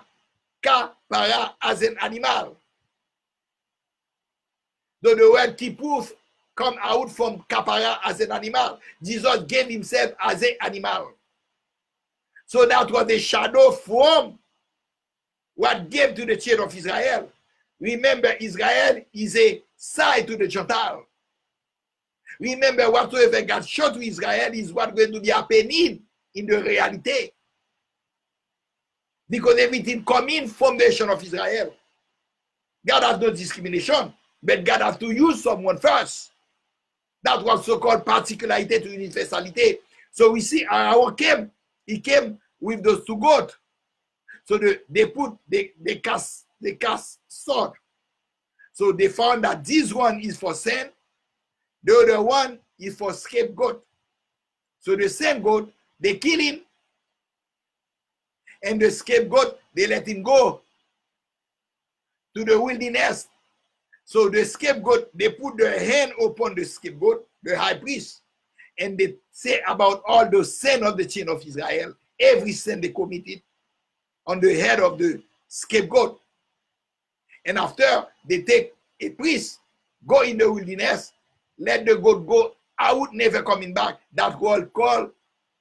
Kapara as an animal. So the word Kippur come out from kapara as an animal. Jesus gave himself as an animal. So that was the shadow from what gave to the children of Israel. Remember, Israel is a side to the Gentile. Remember, whatsoever God showed to Israel is what going to be happening in the reality. Because everything coming from the nation of Israel. God has no discrimination, but God has to use someone first. That was so-called particularity to universality. So we see Aaron came, he came with those two goats. So they cast sword. So they found that this one is for sin, the other one is for scapegoat. So the same goat, they kill him, and the scapegoat, they let him go to the wilderness. So the scapegoat, they put their hand upon the scapegoat, the high priest, and they say about all the sin of the children of Israel, every sin they committed on the head of the scapegoat. And after, they take a priest, go in the wilderness, let the goat go out, never coming back. That was called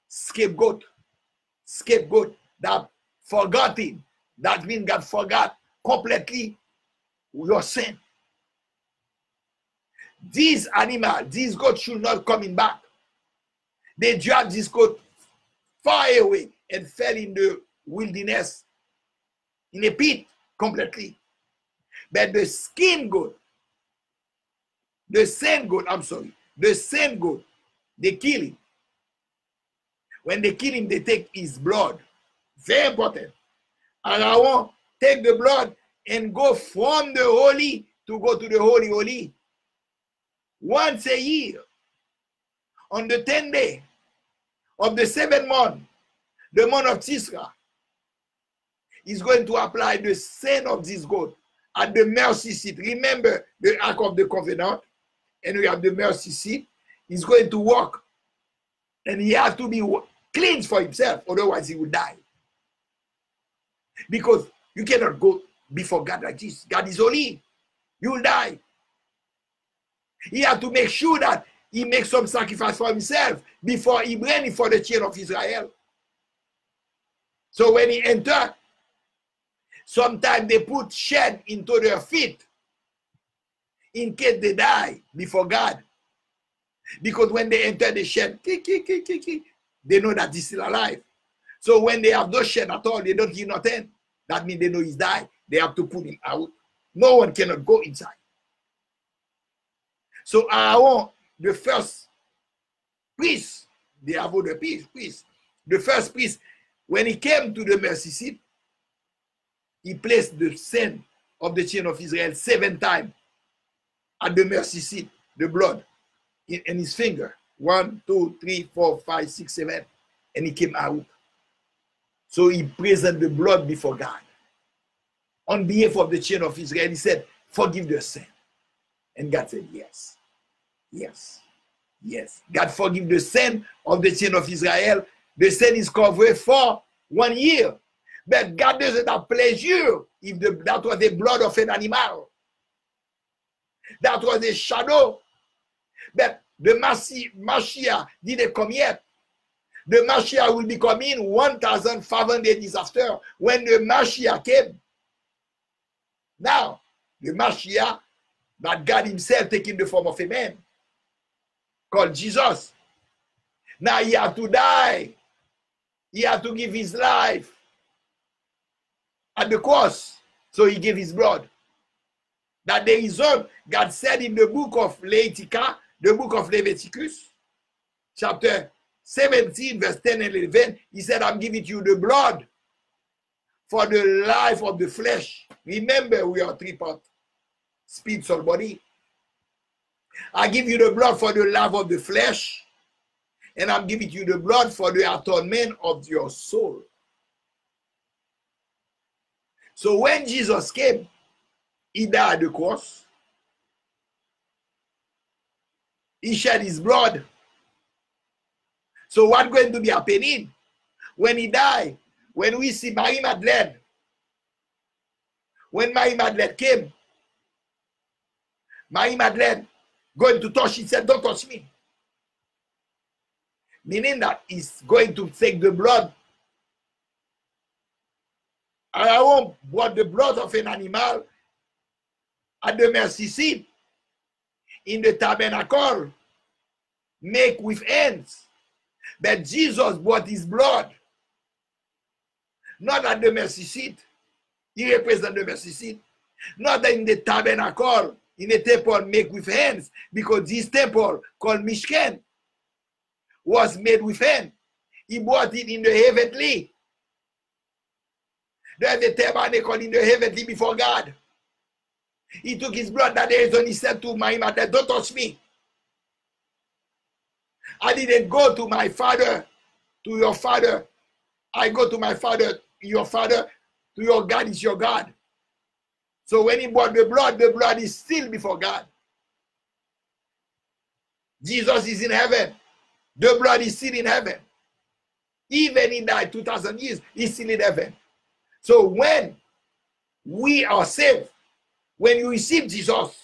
scapegoat. Scapegoat, that forgotten. That means God forgot completely your sin. These animals, these goats should not coming back. They dragged this goat far away and fell in the wilderness, in a pit completely. But the skin goat, the same goat, they kill him. When they kill him, they take his blood. Very important. And I want take the blood and go from the holy to go to the holy. Once a year, on the 10th day of the 7th month, the month of Tisra, is going to apply the sin of this goat at the mercy seat. Remember the Ark of the Covenant, and we have the mercy seat. He's going to walk, and he has to be cleansed for himself, otherwise he will die. Because you cannot go before God like this. God is holy. You will die. He has to make sure that he makes some sacrifice for himself before he brings it for the children of Israel. So when he enters, sometimes they put shed into their feet in case they die before God. Because when they enter the shed, they know that he's still alive. So when they have no shed at all, they don't hear nothing. That means they know he's died. They have to put him out. No one cannot go inside. So Aaron, the first priest, they have the priest. The first priest, when he came to the mercy seat, he placed the sin of the children of Israel 7 times at the mercy seat, the blood in his finger. 1, 2, 3, 4, 5, 6, 7. And he came out. So he presented the blood before God. On behalf of the children of Israel, he said, forgive their sin. And God said, yes. Yes. Yes. God forgive the sin of the children of Israel. The sin is covered for 1 year. But God doesn't have pleasure if that was the blood of an animal. That was a shadow. But the Mashiach didn't come yet. The Mashiach will be coming 1,500 years after when the Mashiach came. Now, the Mashiach, that God himself taking the form of a man, called Jesus. Now he had to die. He had to give his life at the cross. So he gave his blood. That the result, God said in the book of Leviticus, the book of Leviticus, chapter 17, verse 10 and 11, he said, I'm giving you the blood for the life of the flesh. Remember, we are 3 parts, spirit, soul, body. I give you the blood for the life of the flesh, and I'm giving you the blood for the atonement of your soul. So when Jesus came, he died at the cross. He shed his blood. So what's going to be happening when he died? When we see Mary Magdalene, when Mary Magdalene came, Mary Magdalene going to touch, he said, don't touch me. Meaning that he's going to take the blood. I won't brought the blood of an animal at the mercy seat in the tabernacle, make with hands. But Jesus brought his blood, not at the mercy seat. He represents the mercy seat. Not in the tabernacle, in the temple make with hands, because this temple called Mishkan was made with hand. He brought it in the heavenly. There's the tabernacle in the heavenly before God. He took his blood that day and he said to my mother, don't touch me. I didn't go to my father, to your father. I go to my father, your father, to your God is your God. So when he brought the blood is still before God. Jesus is in heaven. The blood is still in heaven. Even he died 2,000 years, he's still in heaven. So when we are saved, when you receive Jesus,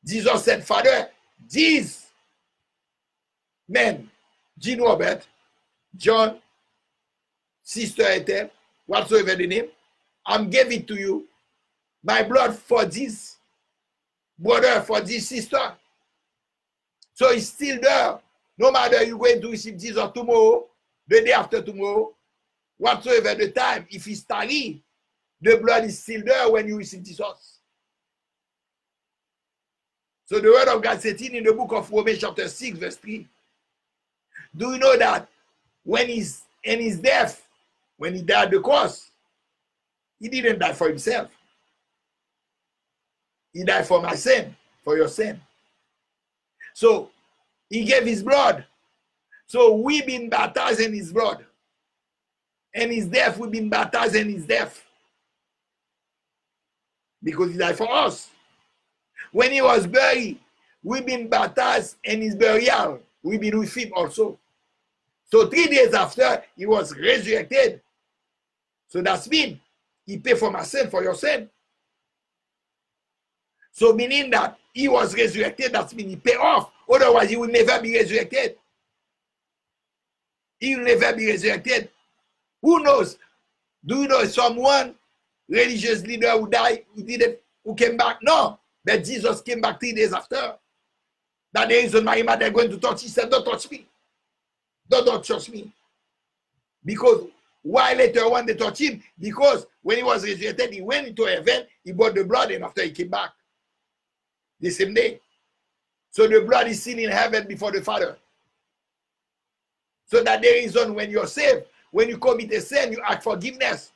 Jesus said, Father, these men, Jean Robert, John, Sister Ethel, whatsoever the name, I'm giving it to you, my blood for this brother, for this sister. So it's still there. No matter you're going to receive Jesus tomorrow, the day after tomorrow, whatsoever the time, if it's tarry, the blood is still there when you receive Jesus. So the word of God said in the book of Romans chapter 6 verse 3. Do you know that when he's in his death, when he died on the cross, he didn't die for himself. He died for my sin, for your sin. So he gave his blood. So we've been baptized in his blood. And his death, we've been baptized in his death. Because he died for us. When he was buried, we've been baptized in his burial. We've been with him also. So 3 days after, he was resurrected. So that's mean he paid for my sin, for your sin. So meaning that he was resurrected, that's mean he paid off. Otherwise, he will never be resurrected. He will never be resurrected. Who knows? Do you know someone, religious leader who died, who came back? No. But Jesus came back 3 days after. That the reason my mother going to touch, he said, don't touch me. Don't touch me. Because why later when they touch him? Because when he was resurrected, he went into heaven, he brought the blood, and after he came back. The same day. So the blood is still in heaven before the Father. So that the reason when you're saved, when you commit a sin, you ask forgiveness.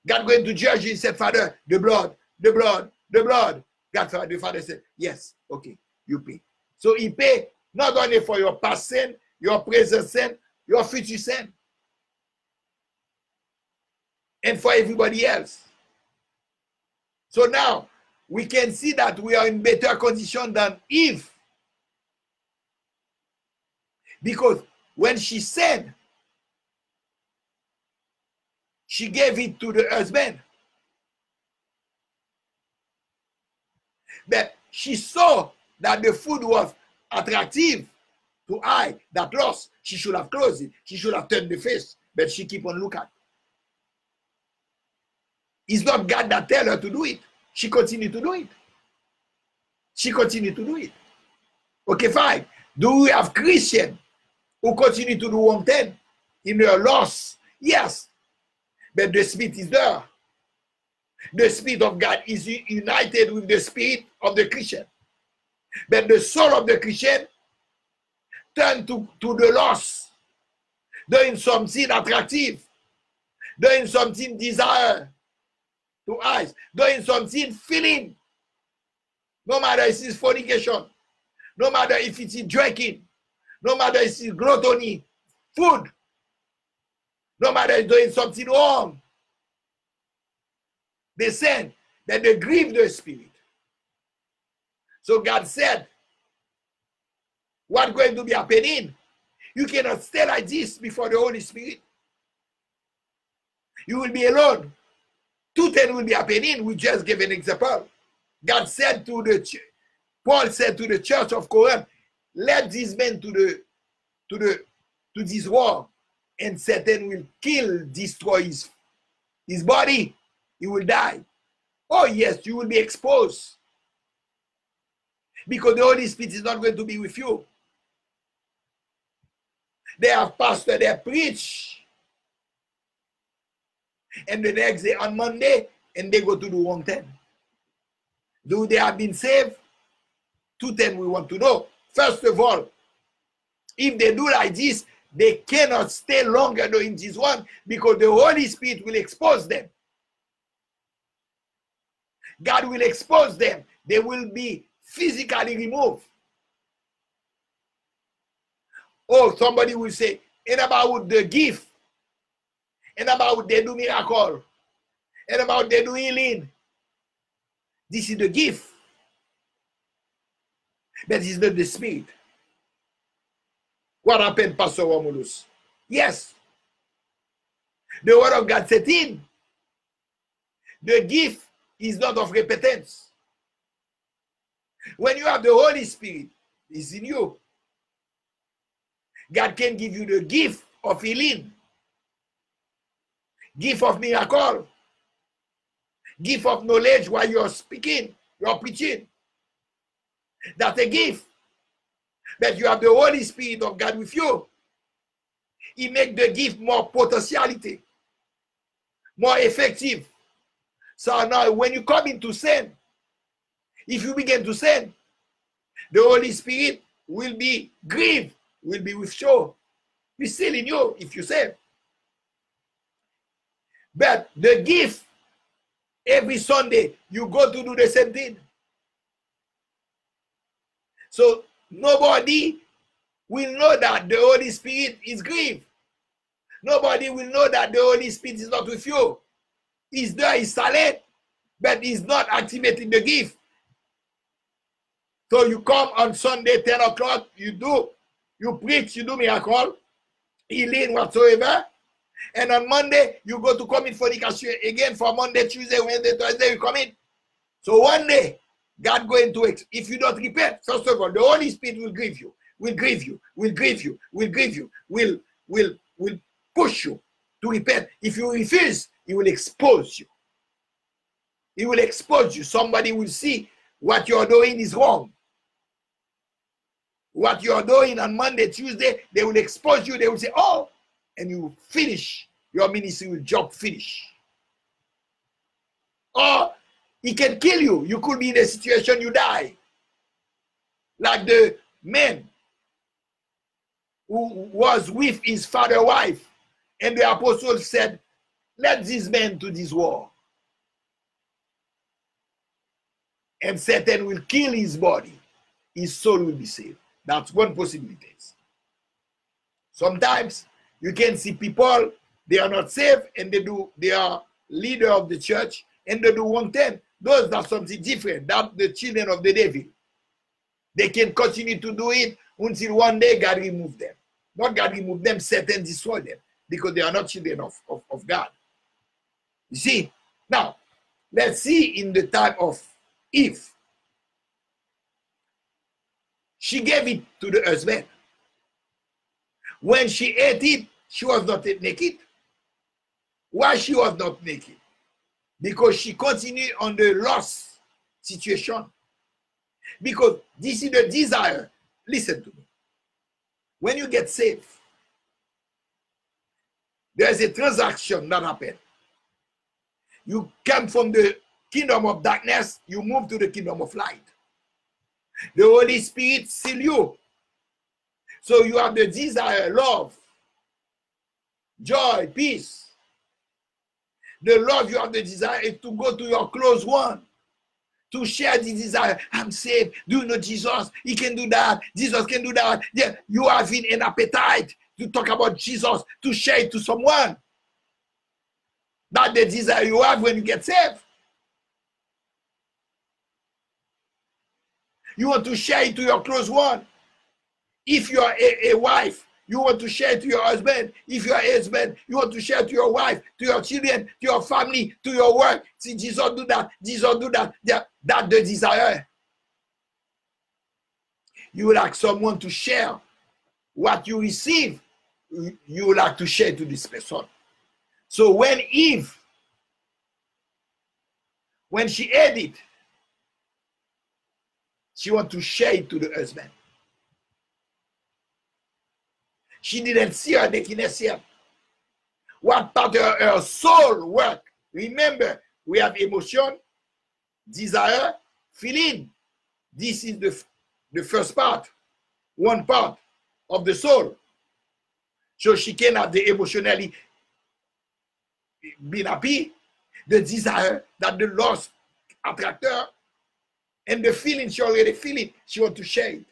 God going to judge you, he said, Father, the blood, the blood, the blood. God, the Father said, yes, okay, you pay. So he pay not only for your past sin, your present sin, your future sin. And for everybody else. So now, we can see that we are in better condition than Eve. Because when she sinned, she gave it to the husband. But she saw that the food was attractive to eye, that lost. She should have closed it. She should have turned the face. But she keep on looking. It's not God that tell her to do it. She continued to do it. She continued to do it. Okay, fine. Do we have Christians who continue to do one thing in their loss? Yes. But the Spirit is there. The Spirit of God is united with the Spirit of the Christian. But the soul of the Christian turn to the loss. Doing something attractive. Doing something desire to eyes. Doing something feeling. No matter if it's fornication. No matter if it's drinking. No matter if it's gluttony. Food. No matter if doing something wrong. They said that they grieve the Spirit. So God said, what's going to be happening? You cannot stay like this before the Holy Spirit. You will be alone. Two things will be happening. We just gave an example. God said to the church, Paul said to the church of Corinth, let these men to this war, and Satan will kill, destroy his body. He will die. Oh yes, you will be exposed. Because the Holy Spirit is not going to be with you. They have pastor, they preach. And the next day on Monday, and they go to do one thing. Do they have been saved? Two things we want to know. First of all, If they do like this, they cannot stay longer in this one because the Holy Spirit will expose them. God will expose them. They will be physically removed. Oh, somebody will say, and about the gift, and about they do miracle, and about they do healing. This is the gift. But it's not the spirit. What happened, Pastor Romulus? Yes. The word of God set in. The gift is not of repentance. When you have the Holy Spirit, it's in you. God can give you the gift of healing, gift of miracle, gift of knowledge while you're speaking, you're preaching. That's a gift. But you have the Holy Spirit of God with you. He makes the gift more potentiality, more effective. So now when you come into sin, if you begin to sin, the Holy Spirit will be grieved, will be withdrawn. He's still in you if you sin. But the gift, every Sunday, you go to do the same thing. So nobody will know that the Holy Spirit is grieved. Nobody will know that the Holy Spirit is not with you. He's there, he's silent, but he's not activating the gift. So you come on Sunday, 10 o'clock, you preach, you do miracle, healing, whatsoever. And on Monday, you go to commit fornication again for Monday, Tuesday, Wednesday, Thursday, you commit. So one day, God going to, if you don't repent, first of all, the Holy Spirit will grieve you, will grieve you, will grieve you, will grieve you, will push you to repent. If you refuse, he will expose you. He will expose you. Somebody will see what you're doing is wrong. What you're doing on Monday, Tuesday, they will expose you. They will say, oh, and you finish. Your ministry will job finish. Or he can kill you. You could be in a situation you die. Like the man who was with his father's wife. And the apostle said, let this man to this war. And Satan will kill his body. His soul will be saved. That's one possibility. Sometimes you can see people, they are not saved and they are leader of the church and they do one thing. Those are something different. That's the children of the devil. They can continue to do it until one day God remove them. Not God remove them, Satan destroy them because they are not children of God. You see? Now, let's see in the time of Eve. She gave it to the husband. When she ate it, she was not naked. Why she was not naked? Because she continued on the lost situation. Because this is the desire. Listen to me. When you get saved, there's a transaction that happens. You come from the kingdom of darkness, you move to the kingdom of light. The Holy Spirit seal you. So you have the desire, love, joy, peace. The love you have the desire is to go to your close one, to share the desire. I'm saved. Do you know Jesus? He can do that. Jesus can do that. Yeah, you have an appetite to talk about Jesus, to share it to someone. That's the desire you have when you get saved. You want to share it to your close one. If you are a wife, you want to share it to your husband. If you are a husband, you want to share it to your wife, to your children, to your family, to your work. See, Jesus do that. Jesus do that. Yeah, that's the desire. You like someone to share what you receive. You like to share to this person. So when Eve, when she ate it, she wants to share it to the husband. She didn't see her nakedness yet. What part of her soul work? Remember, we have emotion, desire, feeling. This is the first part, one part. of the soul. So she can have the emotionally being happy, the desire that the lost attract her, and the feeling she already feel it, she want to share it.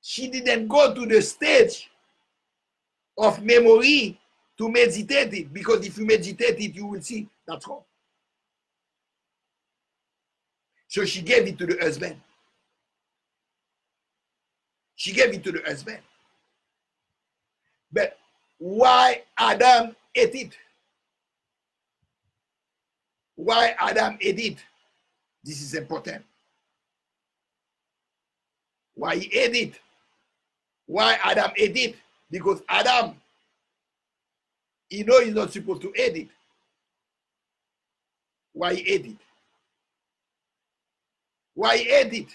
She didn't go to the stage of memory to meditate it, because if you meditate it, you will see that's wrong. So she gave it to the husband. She gave it to the husband. But why Adam ate it? Why Adam ate it? This is important. Why he ate it? Why Adam ate it? Because Adam, he know he's not supposed to eat it. Why he ate it? Why he ate it?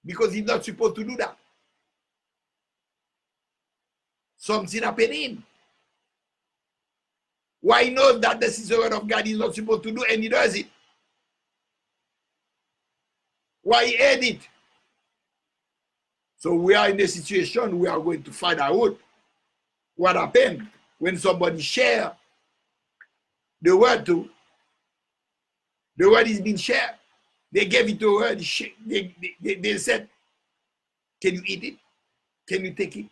Because he's not supposed to do that. Something happening. Why he knows that this is the word of God he's not supposed to do, and he does it? Why he ate it? So we are in a situation we are going to find out what happened when somebody share the word to. The word is being shared. They gave it to her. They said, can you eat it? Can you take it?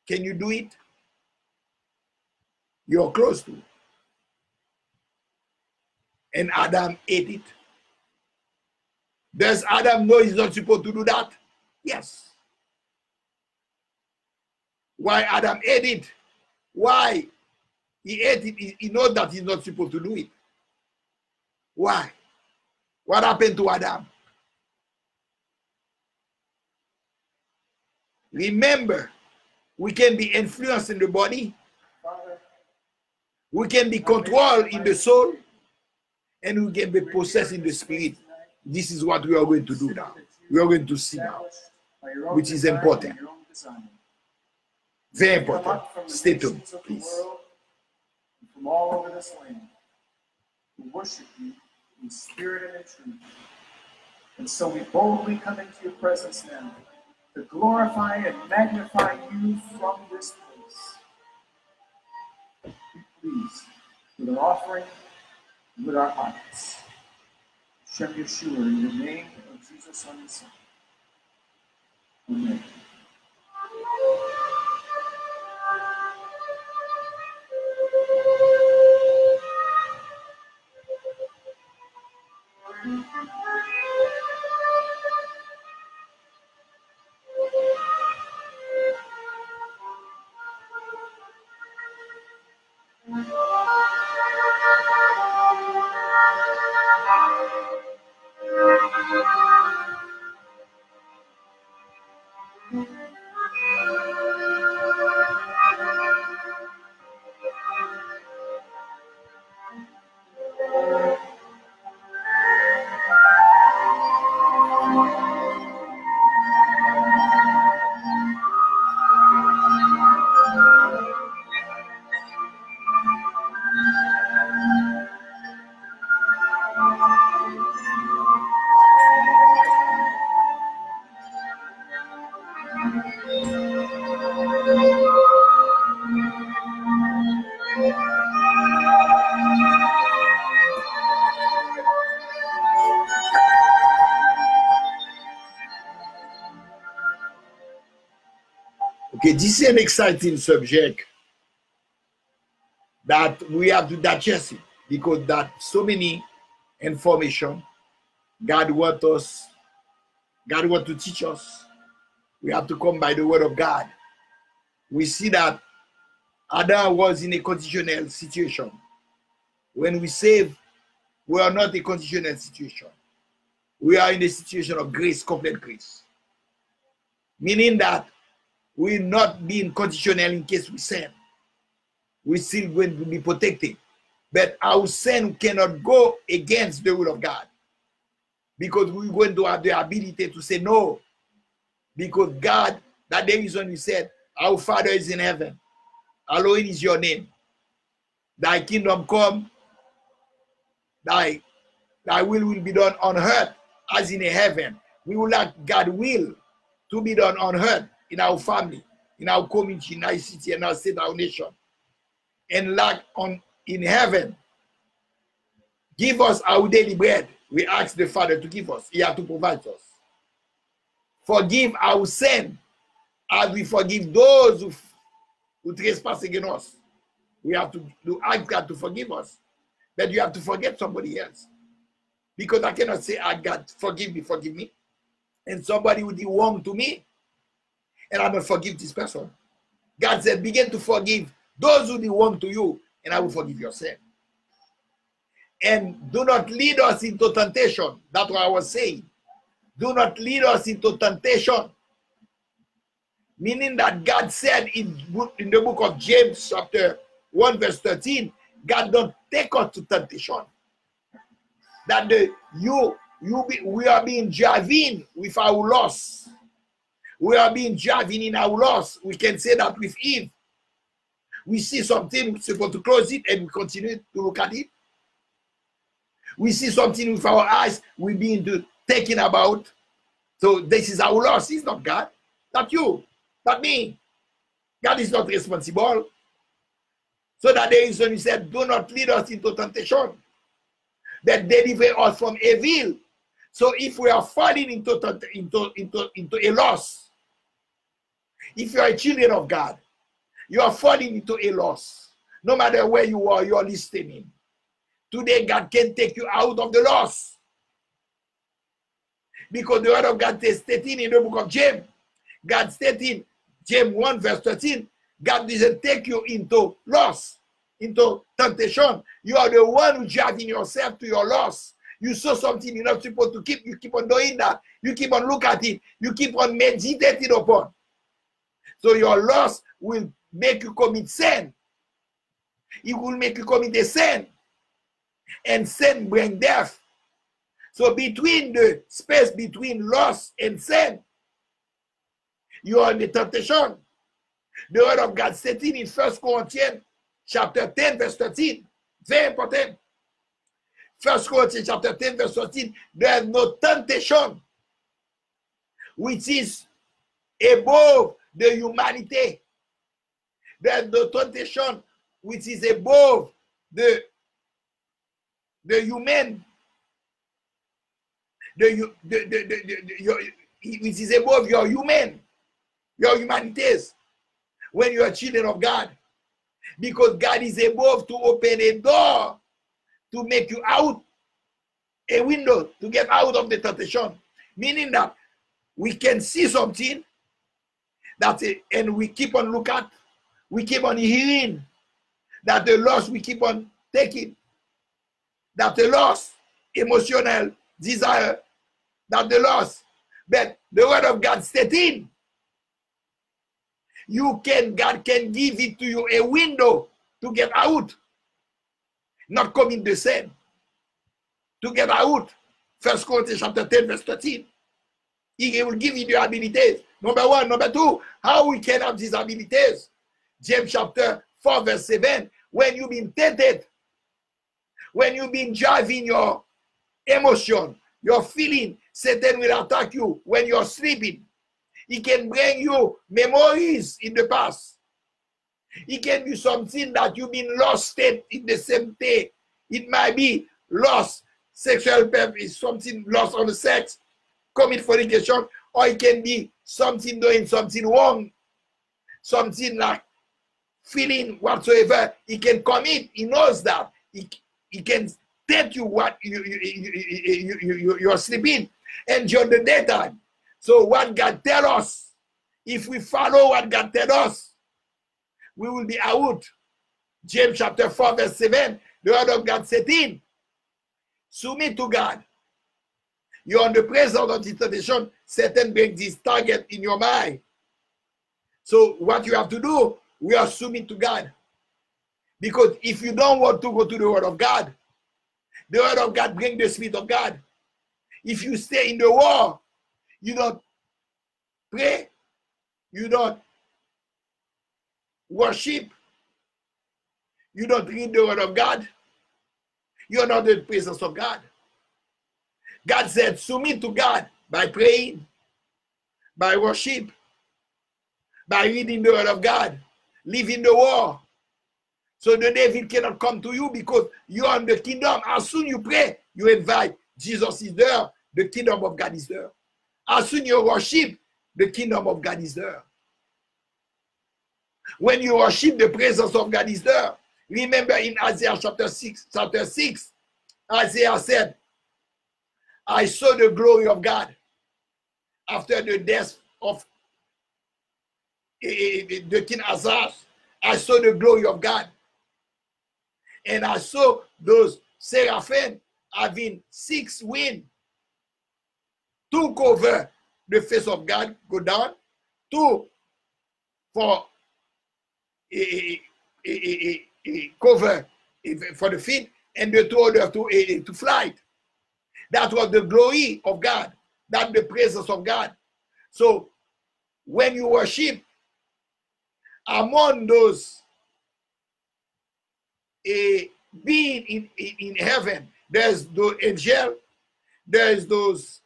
Can you do it? You're close to it. And Adam ate it. Does Adam know he's not supposed to do that? Yes. Why Adam ate it? Why he ate it? He knows that he's not supposed to do it. Why? What happened to Adam? Remember, we can be influenced in the body. We can be controlled in the soul. And we can be possessed in the spirit. This is what we are going to do now. We are going to see now, which is important. Very important. Stay tuned, please. From all over this land, who worship you in spirit and in truth. And so we boldly come into your presence now to glorify and magnify you from this place. Be pleased with our offering and with our hearts. Shem Yeshua, in the name of Jesus on the Son. Amen. Okay, this is an exciting subject that we have to digest it, because that so many information God wants to teach us. We have to come by the word of God. We see that Adam was in a conditional situation. When we save, we are not in a conditional situation. We are in a situation of grace, complete grace. Meaning that we're not being conditional in case we sin. We're still going to be protected. But our sin cannot go against the will of God, because we're going to have the ability to say no. Because God, that the reason we said, our Father is in heaven, hallowed is your name. Thy kingdom come, thy will be done on earth as in heaven. We would like God's will to be done on earth, in our family, in our community, in our city, in our state, our nation, and like in heaven. Give us our daily bread. We ask the Father to give us. He has to provide us. Forgive our sin as we forgive those who trespass against us. We have to ask God to forgive us. But you have to forget somebody else. Because I cannot say, "Ah, God, forgive me. And somebody would do wrong to me, and I will forgive this person." God said, begin to forgive those who do wrong to you, and I will forgive your sin. And do not lead us into temptation. That's what I was saying. Do not lead us into temptation. Meaning that God said in the book of James, chapter 1, verse 13, God don't take us to temptation. That we are being driven with our loss. We are being driven in our loss. We can say that with Eve. We see something, we're supposed to close it, and we continue to look at it. We see something with our eyes, we're being taken about. So this is our loss. It's not God, not you, not me. God is not responsible. So that there is when he said, do not lead us into temptation, but deliver us from evil. So if we are falling into a loss, if you are a children of God, you are falling into a loss. No matter where you are listening. Today, God can take you out of the loss. Because the word of God is stating in the book of James. God stating, James 1 verse 13, God doesn't take you into loss, into temptation. You are the one who driving yourself to your loss. You saw something you're not supposed to keep. You keep on doing that. You keep on looking at it. You keep on meditating upon. So your loss will make you commit sin. It will make you commit a sin. And sin brings death. So between the space between loss and sin, you are in the temptation. The word of God stating in 1 Corinthians chapter 10 verse 13. Very important. 1 Corinthians chapter 10 verse 13. There is no temptation which is above the humanity. There is no temptation which is above the human, which is above your humanities, when you are children of God. Because God is above to open a door to make you out, a window to get out of the temptation. Meaning that we can see something and we keep on looking at, we keep on hearing that the loss we keep on taking. That the loss, emotional desire, that the loss, but the word of God stating, God can give it to you a window to get out, not commit the sin, to get out. 1 Corinthians chapter 10 verse 13. He will give you the abilities. Number one. Number two, how we can have these abilities. James chapter 4 verse 7, when you've been tempted, when you've been driving your emotion, your feeling, Satan will attack you when you're sleeping. He can bring you memories in the past. He can do something that you've been lost in the same day. It might be lost sexual purpose, something lost on the sex, commit fornication, or it can be something doing something wrong, something like feeling whatsoever. He can commit. He knows that. He can take you what you're sleeping and during the daytime. So what God tell us, if we follow what God tell us, we will be out. James chapter 4 verse 7, the word of God said in, submit to God. You're on the presence of the temptation, Satan brings this target in your mind. So what you have to do, we are submit to God. Because if you don't want to go to the word of God, the word of God brings the Spirit of God. If you stay in the war, you don't pray, you don't worship, you don't read the word of God, you're not in the presence of God. God said, submit to God by praying, by worship, by reading the word of God, living the war. So the devil cannot come to you because you are in the kingdom. As soon you pray, you invite, Jesus is there, the kingdom of God is there. As soon you worship, the kingdom of God is there. When you worship, the presence of God is there. Remember in Isaiah chapter 6, Isaiah said, I saw the glory of God after the death of the king Ahaz. I saw the glory of God. And I saw those seraphim having 6 wings. 2 cover the face of God, go down. 2 for cover for the feet, and the 2 other to flight. That was the glory of God. That's the presence of God. So when you worship, among those being in heaven, there's the angel, there's those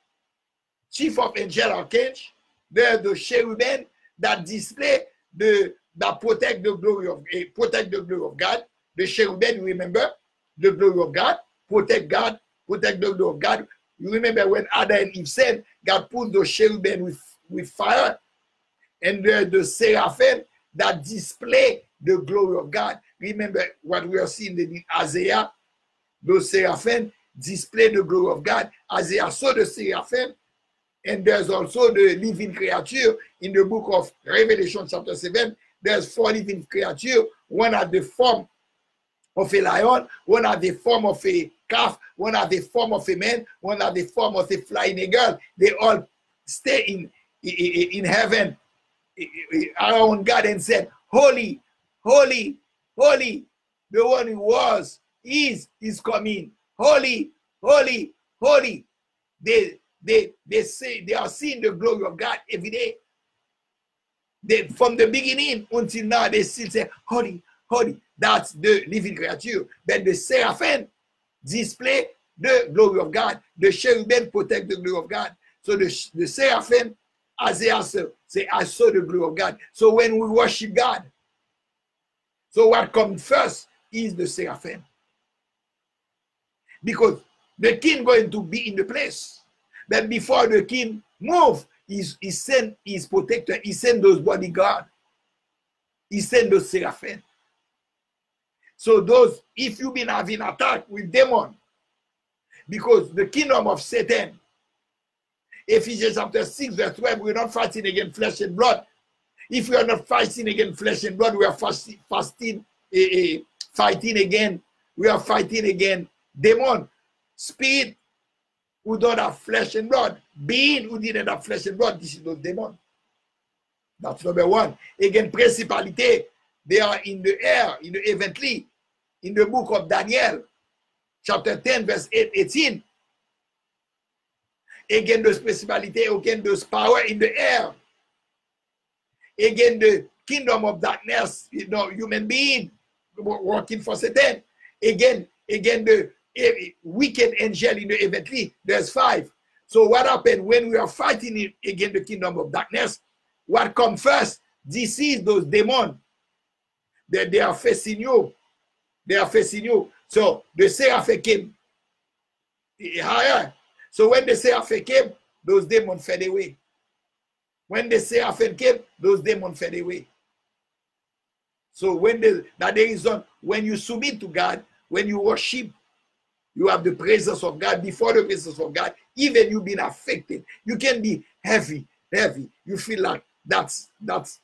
chief of angel archangel, there's the cherubim that display that protect the glory of God. The cherubim, remember, the glory of God, protect the glory of God. You remember when Adam and Eve sinned, God put the cherubim with fire, and the seraphim that display the glory of God. Remember what we are seeing in Isaiah, those seraphim display the glory of God. Isaiah saw the seraphim, and there's also the living creature in the book of Revelation chapter 7. There's 4 living creatures. One has the form of a lion, one has the form of a calf, one has the form of a man, one has the form of a flying eagle. They all stay in heaven around God and said, holy, holy, holy, the one who was, is coming. Holy, holy, holy. They say they are seeing the glory of God every day. From the beginning until now, they still say, holy, holy. That's the living creature. But the seraphim display the glory of God. The cherubim protect the glory of God. So the seraphim, Isaiah say, I saw the glory of God. So when we worship God, so what comes first is the seraphim. Because the king going to be in the place. But before the king move, he sent his protector, he sent those bodyguards, he sent those seraphim. So those, if you've been having attack with demon, because the kingdom of Satan, Ephesians chapter 6 verse 12, we're not fighting against flesh and blood. If we are not fighting against flesh and blood, we are fighting again. We are fighting against demon, spirit who don't have flesh and blood, being who didn't have flesh and blood. This is those demons. That's number 1. Again, principality, they are in the air, in the heavenly. In the book of Daniel, chapter 10, verse 18. Again, those principality, again, those power in the air. Again, the kingdom of darkness, human being working for Satan. Again, the wicked angel in the heavenly, there's 5. So what happened when we are fighting against the kingdom of darkness? What comes first? This is those demons. They are facing you. They are facing you. So the seraphim came higher. So when the seraphim came, those demons fed away. When the seraphim came, those demons fed away. So when when you submit to God, when you worship, you have the presence of God. Before the presence of God, even you've been affected. You can be heavy. You feel like that's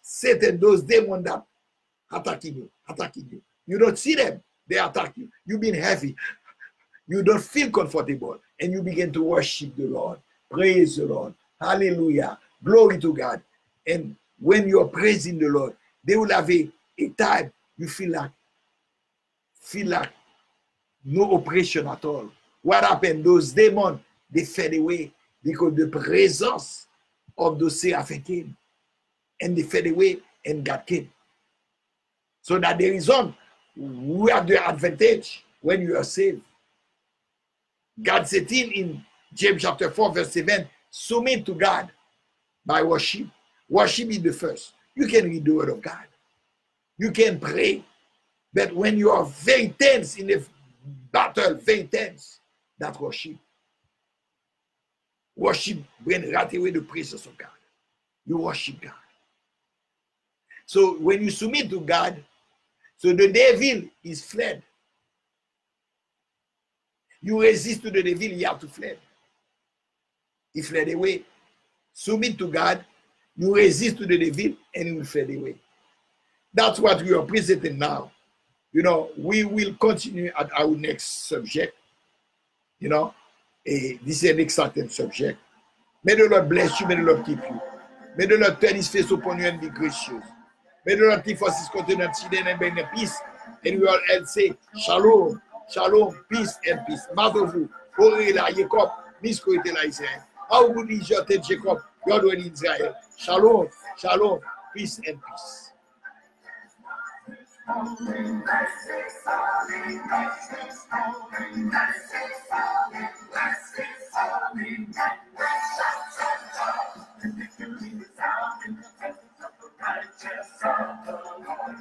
Satan, those demons that attacking you. You don't see them, they attack you. You've been heavy. You don't feel comfortable. And you begin to worship the Lord. Praise the Lord. Hallelujah. Glory to God. And when you're praising the Lord, they will have a time you feel like no oppression at all. What happened? Those demons, they fell away because the presence of those seraphim came. And they fell away and God came. So that the reason we have the advantage when you are saved. God said in James chapter 4 verse 7, submit to God. by worship. Worship is the first. You can read the word of God. You can pray. But when you are very tense in the battle, very tense, that's worship. Worship brings right away the presence of God. You worship God. So when you submit to God, so the devil is fled. You resist to the devil, you have to flee. He fled away. Submit to God, you resist to the devil, and he will flee away. That's what we are presenting now. You know, we will continue at our next subject. You know, this is an exciting subject. May the Lord bless you, may the Lord keep you. May the Lord turn his face upon you and be gracious. May the Lord keep us his countenance and bring the peace. And we all say, Shalom, Shalom, peace and peace. Matovou, Orela, Jacob, Misko était là, Israël. How good is your tête, Jacob? God will in Israel. Shalom, Shalom, peace and peace. Righteous of the Lord.